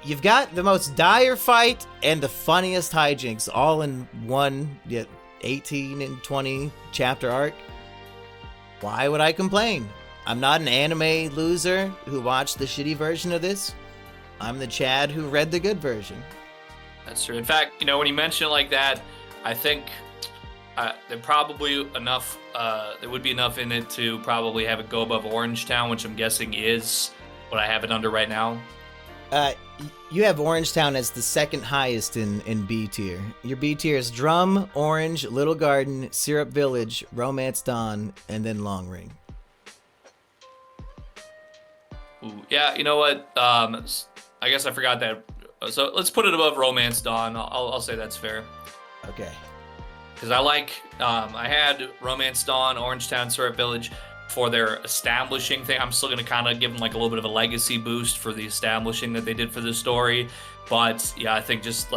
You've got the most dire fight and the funniest hijinks all in one 18 and 20 chapter arc. Why would I complain? I'm not an anime loser who watched the shitty version of this. I'm the Chad who read the good version. That's true. In fact, when you mention it like that, I think there probably enough. There would be enough in it to probably have it go above Orangetown, which I'm guessing is what I have it under right now. You have Orangetown as the second highest in B tier. Your B tier is Drum, Orange, Little Garden, Syrup Village, Romance Dawn, and then Long Ring. Ooh, yeah, you know what? I guess I forgot that. So let's put it above Romance Dawn. I'll say that's fair. Okay. Because I had Romance Dawn, Orangetown, Syrup Village for their establishing thing. I'm still going to kind of give them like a little bit of a legacy boost for the establishing that they did for the story. But yeah, I think just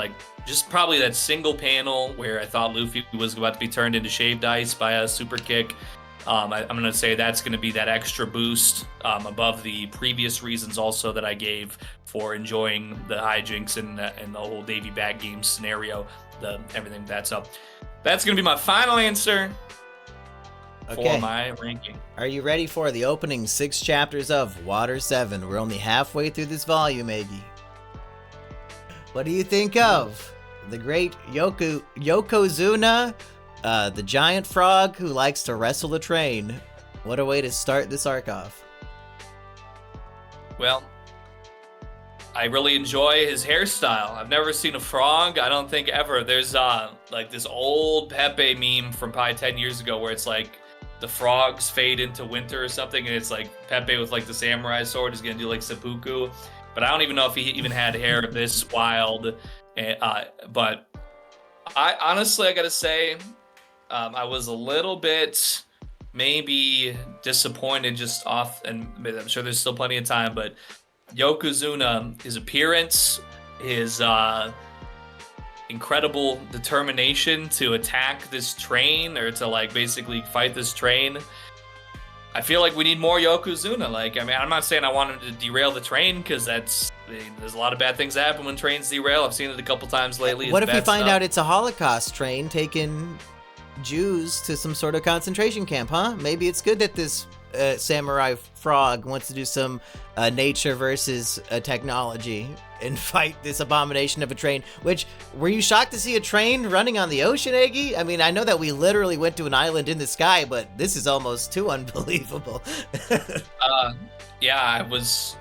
probably that single panel where I thought Luffy was about to be turned into shaved ice by a super kick I'm going to say that's going to be that extra boost above the previous reasons also that I gave for enjoying the hijinks and the whole Davy Bag game scenario, everything that's up. That's going to be my final answer for my ranking. Are you ready for the opening 6 chapters of Water 7? We're only halfway through this volume, Eggy. What do you think of the great Yokozuna? The giant frog who likes to wrestle a train. What a way to start this arc off. Well, I really enjoy his hairstyle. I've never seen a frog, I don't think ever. There's like this old Pepe meme from probably 10 years ago where it's like the frogs fade into winter or something, and it's like Pepe with like the samurai sword is gonna do like seppuku. But I don't even know if he even had hair this wild. But I honestly, I gotta say, I was a little bit maybe disappointed just off, and I'm sure there's still plenty of time, but Yokozuna, his appearance, his incredible determination to attack this train, or to like basically fight this train. I feel like we need more Yokozuna. Like, I mean, I'm not saying I want him to derail the train, because there's a lot of bad things that happen when trains derail. I've seen it a couple times lately. What if we find out it's a Holocaust train taking Jews to some sort of concentration camp, huh? Maybe it's good that this samurai frog wants to do some nature versus technology and fight this abomination of a train. Which, were you shocked to see a train running on the ocean, Eggy? I mean, I know that we literally went to an island in the sky, but this is almost too unbelievable. Yeah, I was,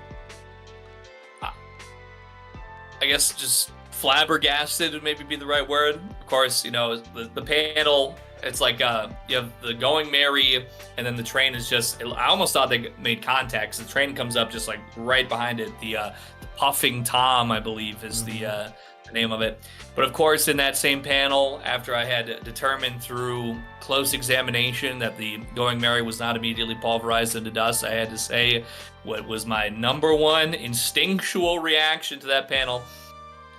I guess, just flabbergasted would maybe be the right word. Of course, you know, the panel, it's like you have the Going Merry, and then the train is just, I almost thought they made contact, 'cause the train comes up just like right behind it. The Puffing Tom, I believe, is the name of it. But of course, in that same panel, after I had determined through close examination that the Going Merry was not immediately pulverized into dust, I had to say what was my number one instinctual reaction to that panel.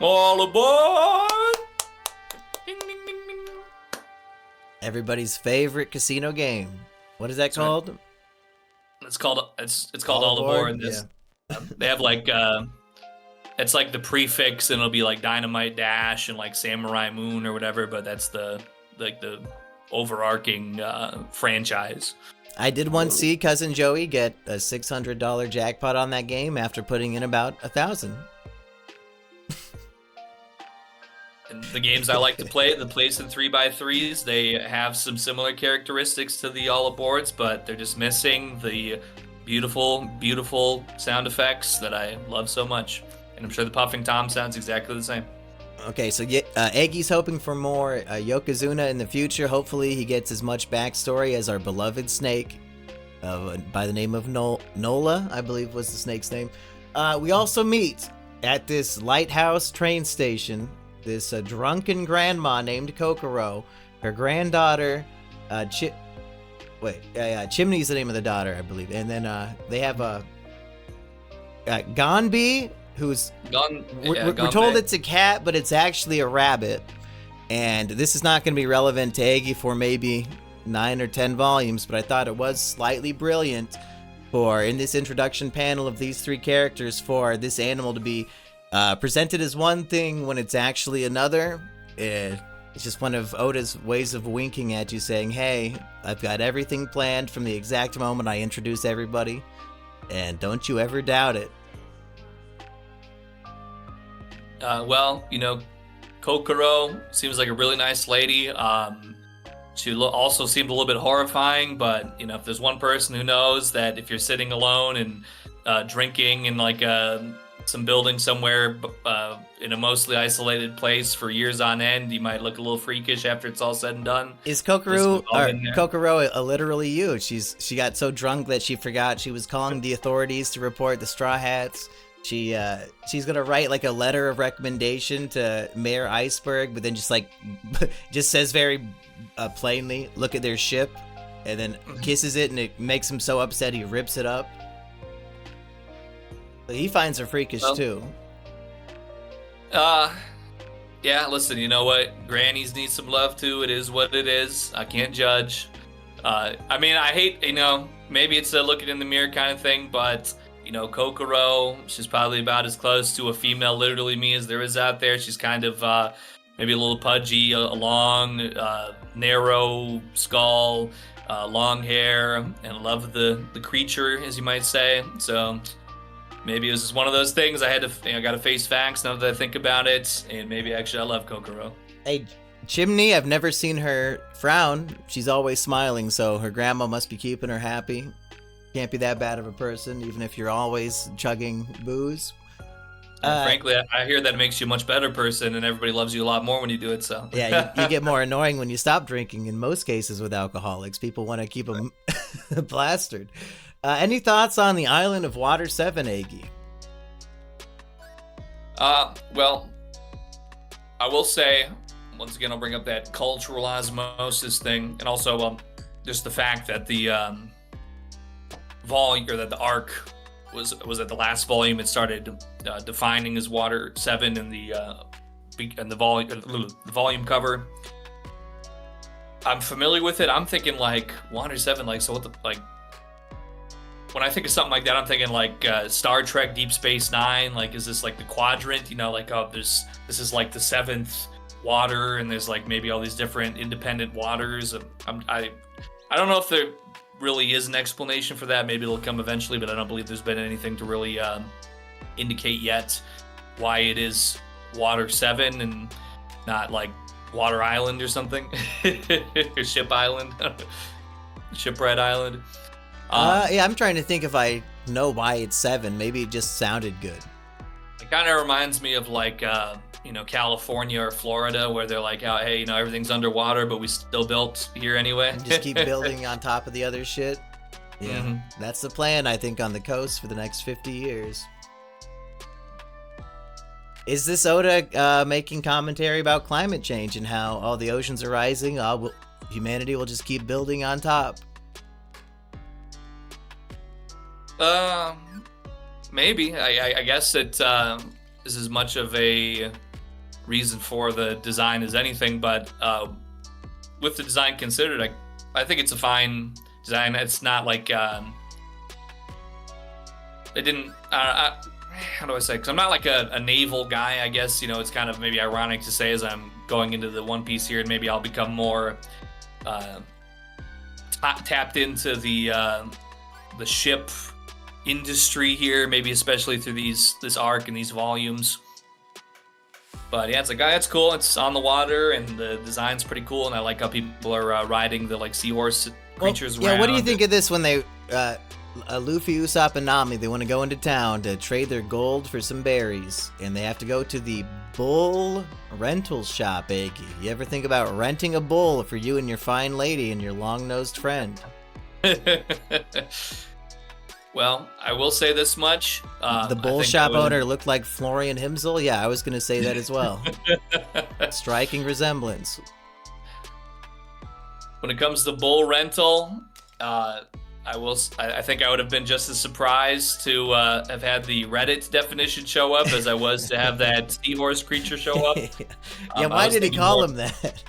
All aboard! Ding, ding, ding, ding. Everybody's favorite casino game. What is that called? Right. It's called All Aboard. They have like it's like the prefix, and it'll be like Dynamite Dash and like Samurai Moon or whatever, but that's the overarching franchise. I did once see Cousin Joey get a $600 jackpot on that game after putting in about $1,000. And the games I like to play, the place in 3x3s, they have some similar characteristics to the All Aboards, but they're just missing the beautiful, beautiful sound effects that I love so much. And I'm sure the Puffing Tom sounds exactly the same. Okay, so Eggy's hoping for more Yokozuna in the future. Hopefully he gets as much backstory as our beloved snake by the name of Nola, I believe was the snake's name. We also meet at this lighthouse train station this drunken grandma named Kokoro, her granddaughter, Chimney's the name of the daughter, I believe. And then they have Gonbi, who's we're told it's a cat, but it's actually a rabbit. And this is not going to be relevant to Eggy for maybe 9 or 10 volumes, but I thought it was slightly brilliant for, in this introduction panel of these 3 characters, for this animal to be presented as one thing when it's actually another. It's just one of Oda's ways of winking at you, saying, hey, I've got everything planned from the exact moment I introduce everybody, and don't you ever doubt it. Well, you know, Kokoro seems like a really nice lady. She also seemed a little bit horrifying, but, you know, if there's one person who knows that if you're sitting alone and drinking in like some building somewhere in a mostly isolated place for years on end, you might look a little freakish after it's all said and done. Is Kokoro literally you? She got so drunk that she forgot she was calling the authorities to report the Straw Hats. She's gonna write like a letter of recommendation to Mayor Iceberg, but then just says very plainly, look at their ship, and then kisses it, and it makes him so upset he rips it up. But he finds her freakish too. Yeah, listen, you know what? Grannies need some love too. It is what it is. I can't judge. I mean, I hate, maybe it's a look it in the mirror kind of thing, but, Kokoro, she's probably about as close to a female literally me as there is out there. She's kind of maybe a little pudgy, a long, narrow skull, long hair, and love the creature, as you might say. So maybe it was just one of those things. I got to face facts now that I think about it, and maybe actually I love Kokoro. Hey, Chimney, I've never seen her frown. She's always smiling, so her grandma must be keeping her happy. Can't be that bad of a person, even if you're always chugging booze. Frankly, I hear that it makes you a much better person, and everybody loves you a lot more when you do it. So yeah, you get more annoying when you stop drinking. In most cases, with alcoholics, people want to keep them plastered. Any thoughts on the island of Water 7, Agi? Well, I will say, once again, I'll bring up that cultural osmosis thing, and also just the fact that the volume, or that the arc was at the last volume. It started defining as Water 7 in the volume cover. I'm familiar with it. I'm thinking like Water 7, like, so what the, like, when I think of something like that, I'm thinking like Star Trek Deep Space Nine. Like, is this like the quadrant? Like, oh, this is like the 7th water, and there's like maybe all these different independent waters. I don't know if there really is an explanation for that. Maybe it'll come eventually, but I don't believe there's been anything to really indicate yet why it is Water 7 and not like Water Island or something. Or Ship Island. Shipwright Island. Yeah, I'm trying to think if I know why it's 7. Maybe it just sounded good. It kind of reminds me of like California or Florida, where they're like, oh, hey, everything's underwater, but we still built here anyway. And just keep building on top of the other shit. Yeah, That's the plan, I think, on the coast for the next 50 years. Is this Oda making commentary about climate change and how all the oceans are rising? Humanity will just keep building on top. Maybe. I guess it is as much of a reason for the design as anything, but with the design considered, I think it's a fine design. It's not like it didn't. How do I say? Because I'm not like a naval guy. I guess it's kind of maybe ironic to say as I'm going into the One Piece here, and maybe I'll become more tapped into the ship industry here, maybe especially through this arc and these volumes. But yeah, it's like, that's cool. It's on the water, and the design's pretty cool, and I like how people are riding the like seahorse creatures around. Yeah, what do you think of this when they Luffy, Usopp, and Nami, they want to go into town to trade their gold for some berries, and they have to go to the bull rental shop, Agi. You ever think about renting a bull for you and your fine lady and your long-nosed friend? Well, I will say this much. The bull shop owner looked like Florian Himsel? Yeah, I was going to say that as well. Striking resemblance. When it comes to bull rental, I think I would have been just as surprised to have had the Reddit definition show up as I was to have that seahorse creature show up. Yeah, why did he call him that?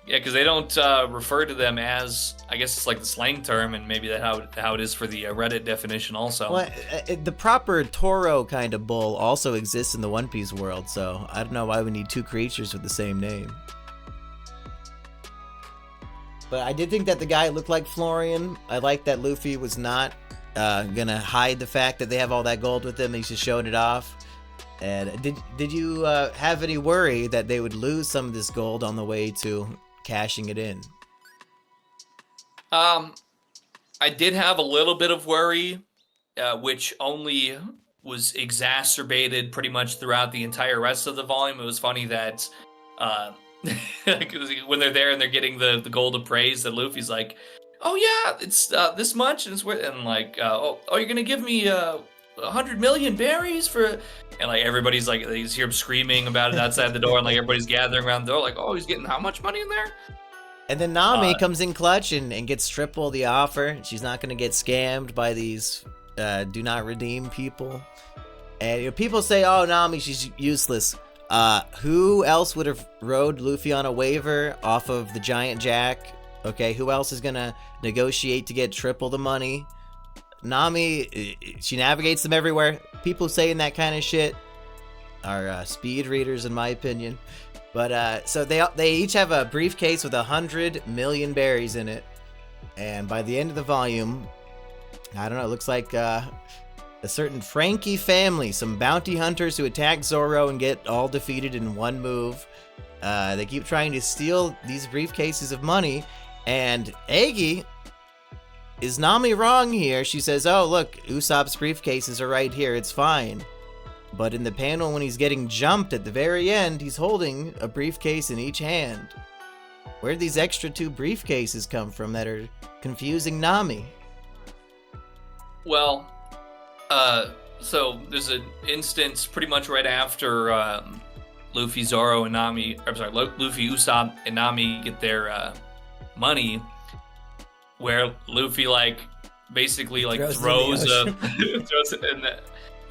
Yeah, because they don't refer to them as, I guess it's like the slang term, and maybe that's how it is for the Reddit definition also. Well, the proper Toro kind of bull also exists in the One Piece world, so I don't know why we need two creatures with the same name. But I did think that the guy looked like Florian. I like that Luffy was not gonna hide the fact that they have all that gold with them. He's just showing it off. And did you have any worry that they would lose some of this gold on the way to cashing it in? I did have a little bit of worry, which only was exacerbated pretty much throughout the entire rest of the volume. It was funny that when they're there and they're getting the gold of praise, that Luffy's like, oh yeah, it's this much, and it's worth, and like, oh, you're gonna give me 100 million berries for, and like everybody's like, you hear him screaming about it outside the door, and like everybody's gathering around the door, like, oh, he's getting how much money in there? And then Nami comes in clutch and gets triple the offer. She's not gonna get scammed by these do not redeem people. And people say, oh, Nami, she's useless. Who else would have rode Luffy on a waiver off of the Giant Jack Okay, who else is gonna negotiate to get triple the money? Nami, she navigates them everywhere. People saying that kind of shit are speed readers, in my opinion. But so they each have a briefcase with 100 million berries in it, and by the end of the volume, I don't know, it looks like a certain Frankie family, some bounty hunters who attack Zoro and get all defeated in one move. They keep trying to steal these briefcases of money, and Aokiji, is Nami wrong here? She says, oh, look, Usopp's briefcases are right here, it's fine. But in the panel when he's getting jumped at the very end, he's holding a briefcase in each hand. Where did these extra 2 briefcases come from that are confusing Nami? Well, so there's an instance pretty much right after Luffy, Zoro, and Nami, Luffy, Usopp, and Nami get their money, where Luffy basically throws it in the.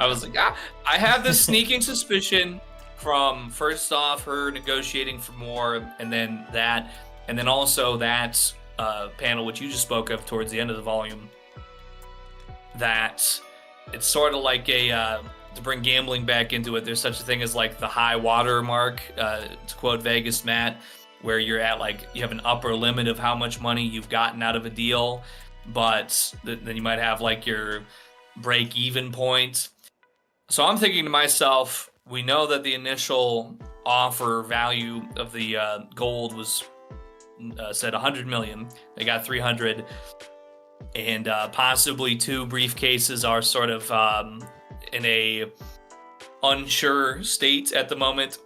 I was like, I have this sneaking suspicion from first off her negotiating for more, and then also that panel which you just spoke of towards the end of the volume. That it's sort of like a to bring gambling back into it. There's such a thing as like the high water mark, to quote Vegas Matt, where you're at you have an upper limit of how much money you've gotten out of a deal, but then you might have your break even point. So I'm thinking to myself, we know that the initial offer value of the gold was said 100 million. They got 300, and possibly 2 briefcases are sort of in a unsure state at the moment.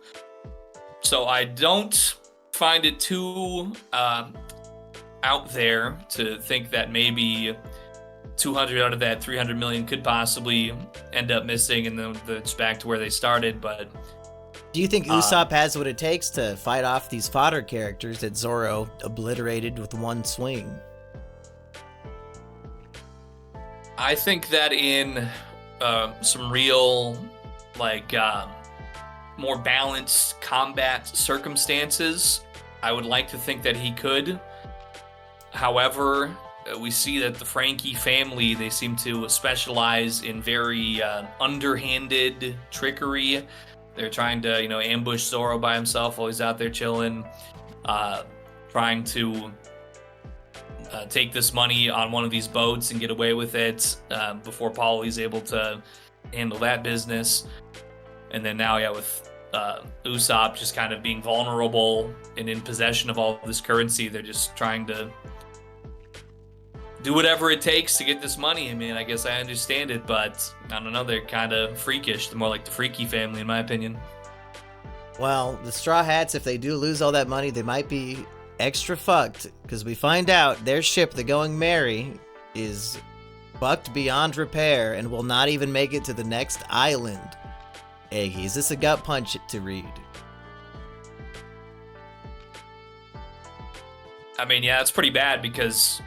So I don't find it too out there to think that maybe 200 out of that 300 million could possibly end up missing, and then it's back to where they started. But do you think Usopp has what it takes to fight off these fodder characters that Zoro obliterated with one swing? I think that in some real more balanced combat circumstances, I would like to think that he could. However, we see that the Frankie family, they seem to specialize in very underhanded trickery. They're trying to, ambush Zoro by himself while he's out there chilling, trying to take this money on one of these boats and get away with it before Paulie's able to handle that business. And then now, with Usopp just kind of being vulnerable and in possession of all this currency, they're just trying to do whatever it takes to get this money. I mean, I guess I understand it, but I don't know, they're kind of freakish. They're more like the Freaky family, in my opinion. Well, the Straw Hats, if they do lose all that money, they might be extra fucked, because we find out their ship, the Going Merry, is fucked beyond repair and will not even make it to the next island. Aokiji, is this a gut punch to read? I mean, yeah, it's pretty bad, because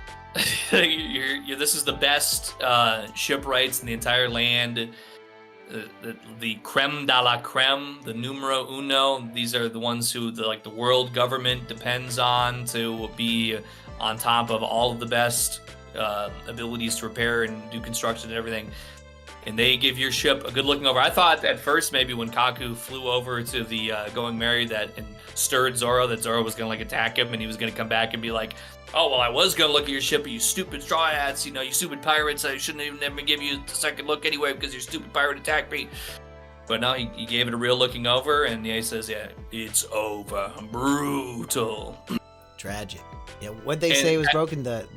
this is the best shipwrights in the entire land. The creme de la creme, the numero uno. These are the ones who the world government depends on to be on top of all of the best abilities to repair and do construction and everything. And they give your ship a good looking over. I thought at first maybe when Kaku flew over to the Going Merry and stirred Zoro, that Zoro was gonna attack him and he was gonna come back and be like, oh, well, I was gonna look at your ship, but you stupid straw hats, you stupid pirates, I shouldn't even ever give you a second look anyway because your stupid pirate attacked me. But no, he gave it a real looking over, and he says, yeah, it's over. Brutal. Tragic. Yeah, what'd they say was broken? The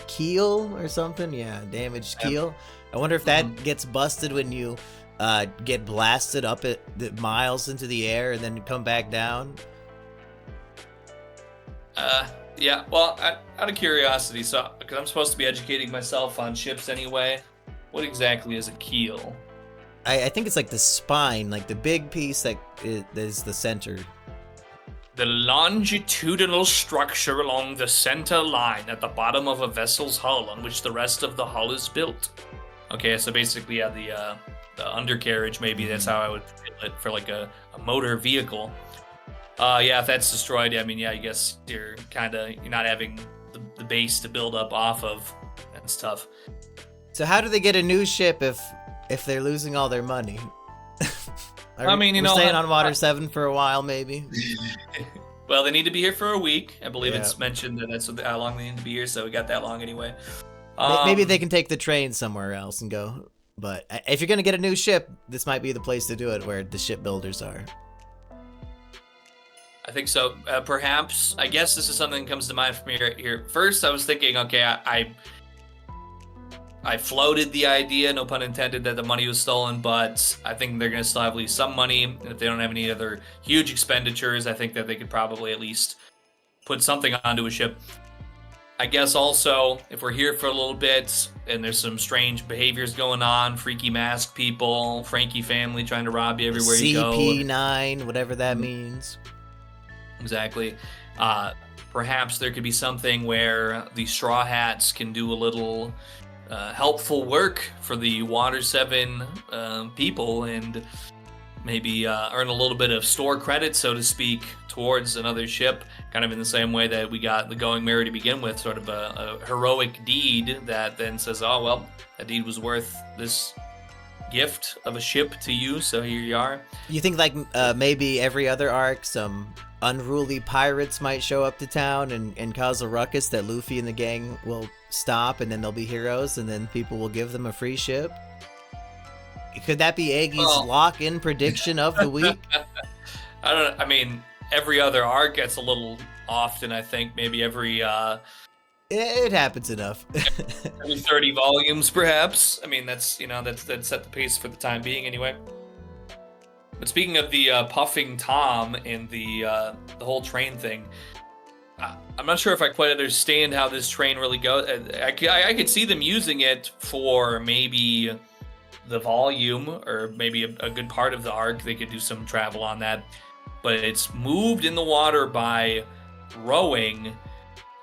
keel or something? Yeah, damaged keel. I wonder if that gets busted when you get blasted up at the miles into the air and then come back down. Yeah, well, out of curiosity, because I'm supposed to be educating myself on ships anyway, what exactly is a keel? I think it's like the spine, like the big piece that is the center. The longitudinal structure along the center line at the bottom of a vessel's hull on which the rest of the hull is built. Okay, so basically, yeah, the undercarriage, maybe that's how I would feel it for a motor vehicle. Yeah, if that's destroyed, I mean, yeah, I guess you're not having the base to build up off of. That's tough. So how do they get a new ship if they're losing all their money? I mean, we're staying on Water 7 for a while, maybe. Well, they need to be here for a week. I believe it's mentioned that that's how long they need to be here, so we got that long anyway. Maybe they can take the train somewhere else and go. But if you're going to get a new ship, this might be the place to do it, where the shipbuilders are. I think so. Perhaps, I guess this is something that comes to mind for me right here. First, I was thinking, okay, I floated the idea, no pun intended, that the money was stolen, but I think they're going to still have at least some money. And if they don't have any other huge expenditures, I think that they could probably at least put something onto a ship. I guess also, if we're here for a little bit and there's some strange behaviors going on, freaky mask people, Frankie family trying to rob you everywhere you go. CP9, whatever that means. Exactly. Perhaps there could be something where the Straw Hats can do a little helpful work for the Water 7 people and maybe earn a little bit of store credit, so to speak, towards another ship, kind of in the same way that we got the Going Merry to begin with, sort of a heroic deed that then says, oh, well, that deed was worth this gift of a ship to you, so here you are. You think like maybe every other arc, some unruly pirates might show up to town and cause a ruckus that Luffy and the gang will stop, and then they'll be heroes, and then people will give them a free ship? Could that be Eggy's lock-in prediction of the week? I don't know. I mean, every other arc gets a little often, I think. Maybe every... It happens enough. every 30 volumes, perhaps. I mean, that's set the pace for the time being, anyway. But speaking of the puffing Tom and the whole train thing, I'm not sure if I quite understand how this train really goes. I could see them using it for maybe the volume, or maybe a good part of the arc. They could do some travel on that. But it's moved in the water by rowing,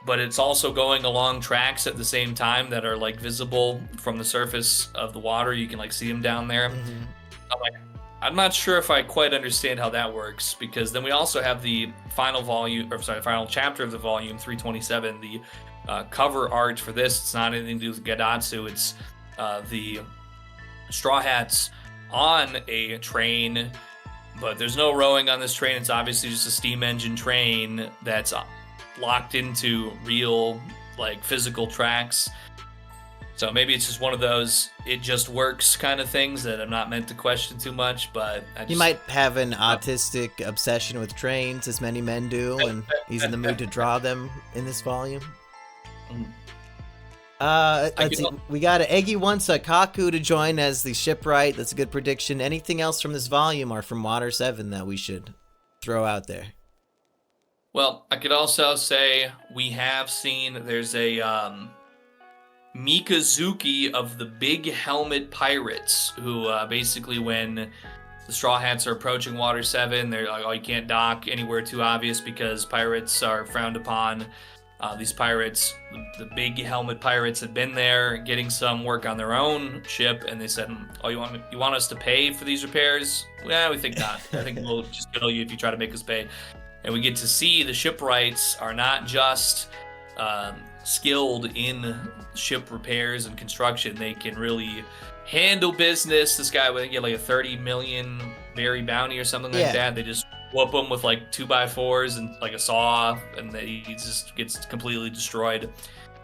but it's also going along tracks at the same time that are like visible from the surface of the water. You can like see them down there. Mm-hmm. I'm not sure if I quite understand how that works, because then we also have the final chapter of the volume 327. The cover art for this, it's not anything to do with Gedatsu. It's the Straw Hats on a train, but there's no rowing on this train. It's obviously just a steam engine train that's locked into real, like, physical tracks. So maybe it's just one of those it just works kind of things that I'm not meant to question too much, but he might have an autistic obsession with trains, as many men do, and he's in the mood to draw them in this volume. Let's see. We got Eggy wants Kaku to join as the shipwright. That's a good prediction. Anything else from this volume or from Water 7 that we should throw out there? Well, I could also say we have seen there's a Mikazuki of the Big Helmet Pirates, who basically, when the Straw Hats are approaching Water 7, they're like, oh, you can't dock anywhere too obvious because pirates are frowned upon. These pirates, the Big Helmet Pirates, had been there getting some work on their own ship, and they said, oh, you want us to pay for these repairs? Well, we think not. I think we'll just kill you if you try to make us pay. And we get to see the shipwrights are not just skilled in ship repairs and construction. They can really handle business. This guy would get like a 30 million berry bounty or something like that. They just whoop him with like 2x4s and like a saw, and he just gets completely destroyed.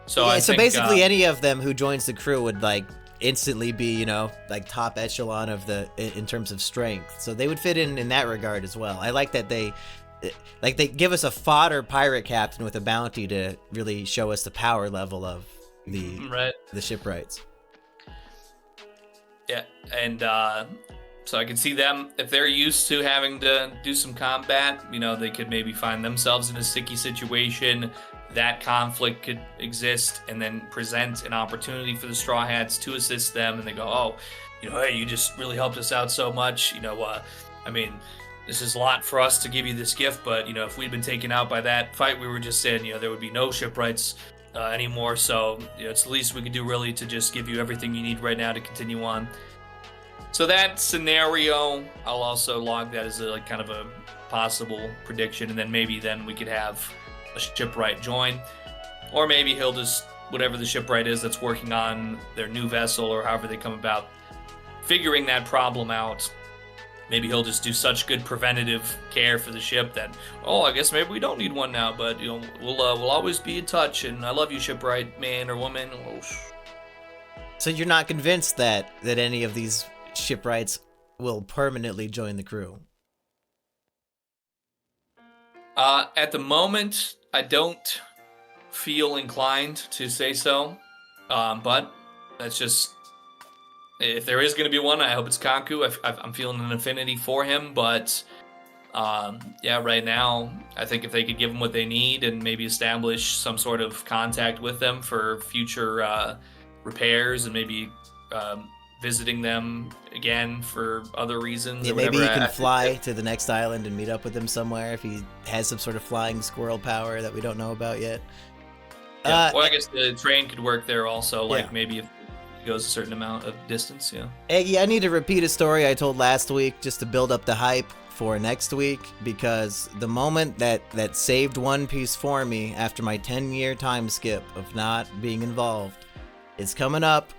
So I think, basically any of them who joins the crew would like instantly be, like top echelon of in terms of strength. So they would fit in that regard as well. I like that they give us a fodder pirate captain with a bounty to really show us the power level of the shipwrights. Yeah, and so I can see them, if they're used to having to do some combat, they could maybe find themselves in a sticky situation. That conflict could exist, and then present an opportunity for the Straw Hats to assist them, and they go, oh, hey, you just really helped us out so much. This is a lot for us to give you this gift, but, if we'd been taken out by that fight, we were just saying, there would be no shipwrights anymore. So, it's the least we could do really to just give you everything you need right now to continue on. So that scenario, I'll also log that as a kind of a possible prediction, and then maybe we could have a shipwright join, or maybe he'll just, whatever the shipwright is that's working on their new vessel, or however they come about figuring that problem out, maybe he'll just do such good preventative care for the ship that, I guess maybe we don't need one now, but we'll always be in touch, and I love you, shipwright man or woman. So you're not convinced that any of these shipwrights will permanently join the crew? At the moment, I don't feel inclined to say so, but that's just, if there is going to be one, I hope it's Kanku. I'm feeling an affinity for him, but right now, I think if they could give them what they need and maybe establish some sort of contact with them for future repairs and maybe visiting them again for other reasons. Yeah, or maybe whatever. he can fly to the next island and meet up with them somewhere if he has some sort of flying squirrel power that we don't know about yet. Yeah. Well, I guess the train could work there also, yeah. Maybe if it goes a certain amount of distance, yeah. Eggy, I need to repeat a story I told last week just to build up the hype for next week, because the moment that saved One Piece for me after my 10-year time skip of not being involved is coming up.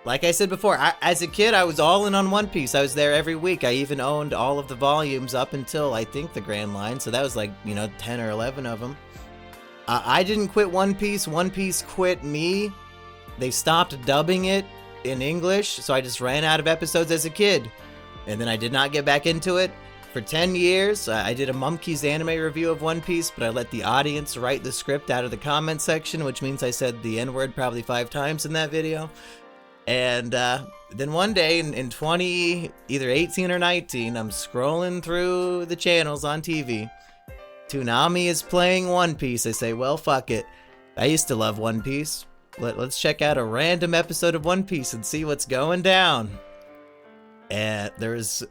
Like I said before, as a kid, I was all in on One Piece. I was there every week. I even owned all of the volumes up until, I think, the Grand Line. So that was 10 or 11 of them. I didn't quit One Piece. One Piece quit me. They stopped dubbing it in English, so I just ran out of episodes as a kid. And then I did not get back into it. For 10 years, I did a Mumkeys anime review of One Piece, but I let the audience write the script out of the comment section, which means I said the N-word probably 5 times in that video. And then one day in either 18 or 19, I'm scrolling through the channels on TV. Toonami is playing One Piece. I say, well, fuck it. I used to love One Piece. Let's check out a random episode of One Piece and see what's going down. And there's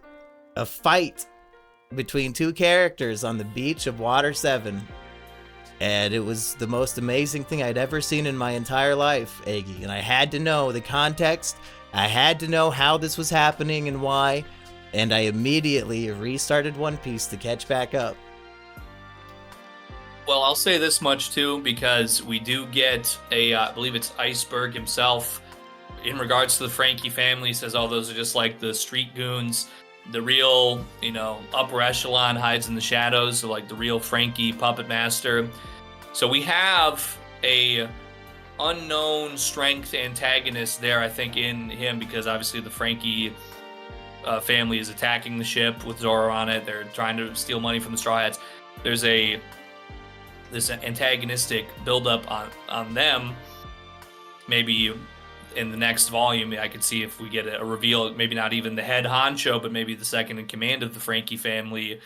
a fight between 2 characters on the beach of Water 7. And it was the most amazing thing I'd ever seen in my entire life, Aggie. And I had to know the context. I had to know how this was happening and why. And I immediately restarted One Piece to catch back up. Well, I'll say this much, too, because we do get I believe it's Iceberg himself, in regards to the Frankie family, says, those are just like the street goons. The real, upper echelon hides in the shadows, so the real Frankie puppet master. So we have a unknown strength antagonist there, I think, in him, because obviously the Frankie family is attacking the ship with Zoro on it. They're trying to steal money from the Straw Hats. There's this antagonistic buildup on them. Maybe in the next volume, I could see if we get a reveal, maybe not even the head honcho, but maybe the second in command of the Frankie family.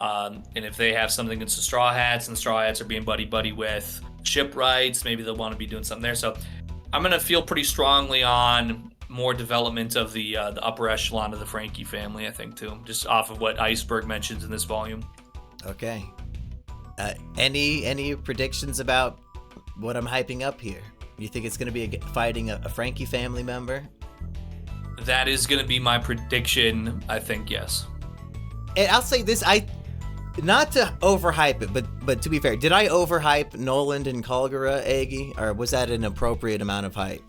And if they have something against the Straw Hats, and the Straw Hats are being buddy-buddy with shipwrights, maybe they'll want to be doing something there. So I'm going to feel pretty strongly on more development of the upper echelon of the Frankie family, I think, too, just off of what Iceberg mentions in this volume. Okay. Any predictions about what I'm hyping up here? You think it's going to be fighting a Frankie family member? That is going to be my prediction, I think, yes. And I'll say this, not to overhype it, but to be fair, did I overhype Noland and Kalgara, Aggie? Or was that an appropriate amount of hype?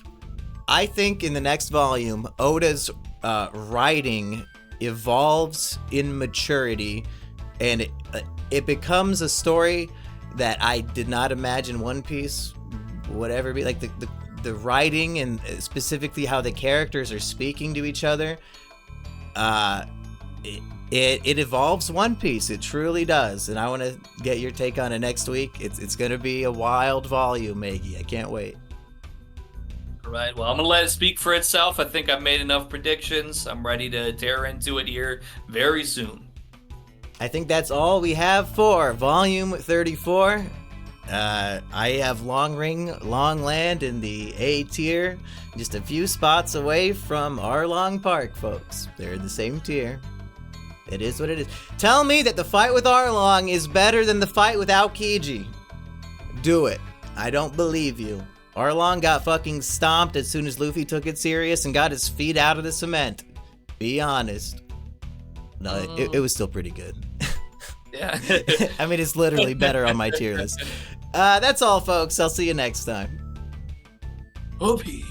I think in the next volume, Oda's writing evolves in maturity, and it becomes a story that I did not imagine One Piece would ever be. Like the writing, and specifically how the characters are speaking to each other, it evolves One Piece. It truly does. And I want to get your take on it next week. It's going to be a wild volume, Maggie. I can't wait. All right. Well, I'm going to let it speak for itself. I think I've made enough predictions. I'm ready to tear into it here very soon. I think that's all we have for volume 34. I have Long Ring, Long Land in the A tier, just a few spots away from Arlong Park, folks. They're in the same tier. It is what it is. Tell me that the fight with Arlong is better than the fight with Aokiji. Do it. I don't believe you. Arlong got fucking stomped as soon as Luffy took it serious and got his feet out of the cement. Be honest. No, it was still pretty good. Yeah. I mean, it's literally better on my tier list. That's all, folks. I'll see you next time. Whoopee.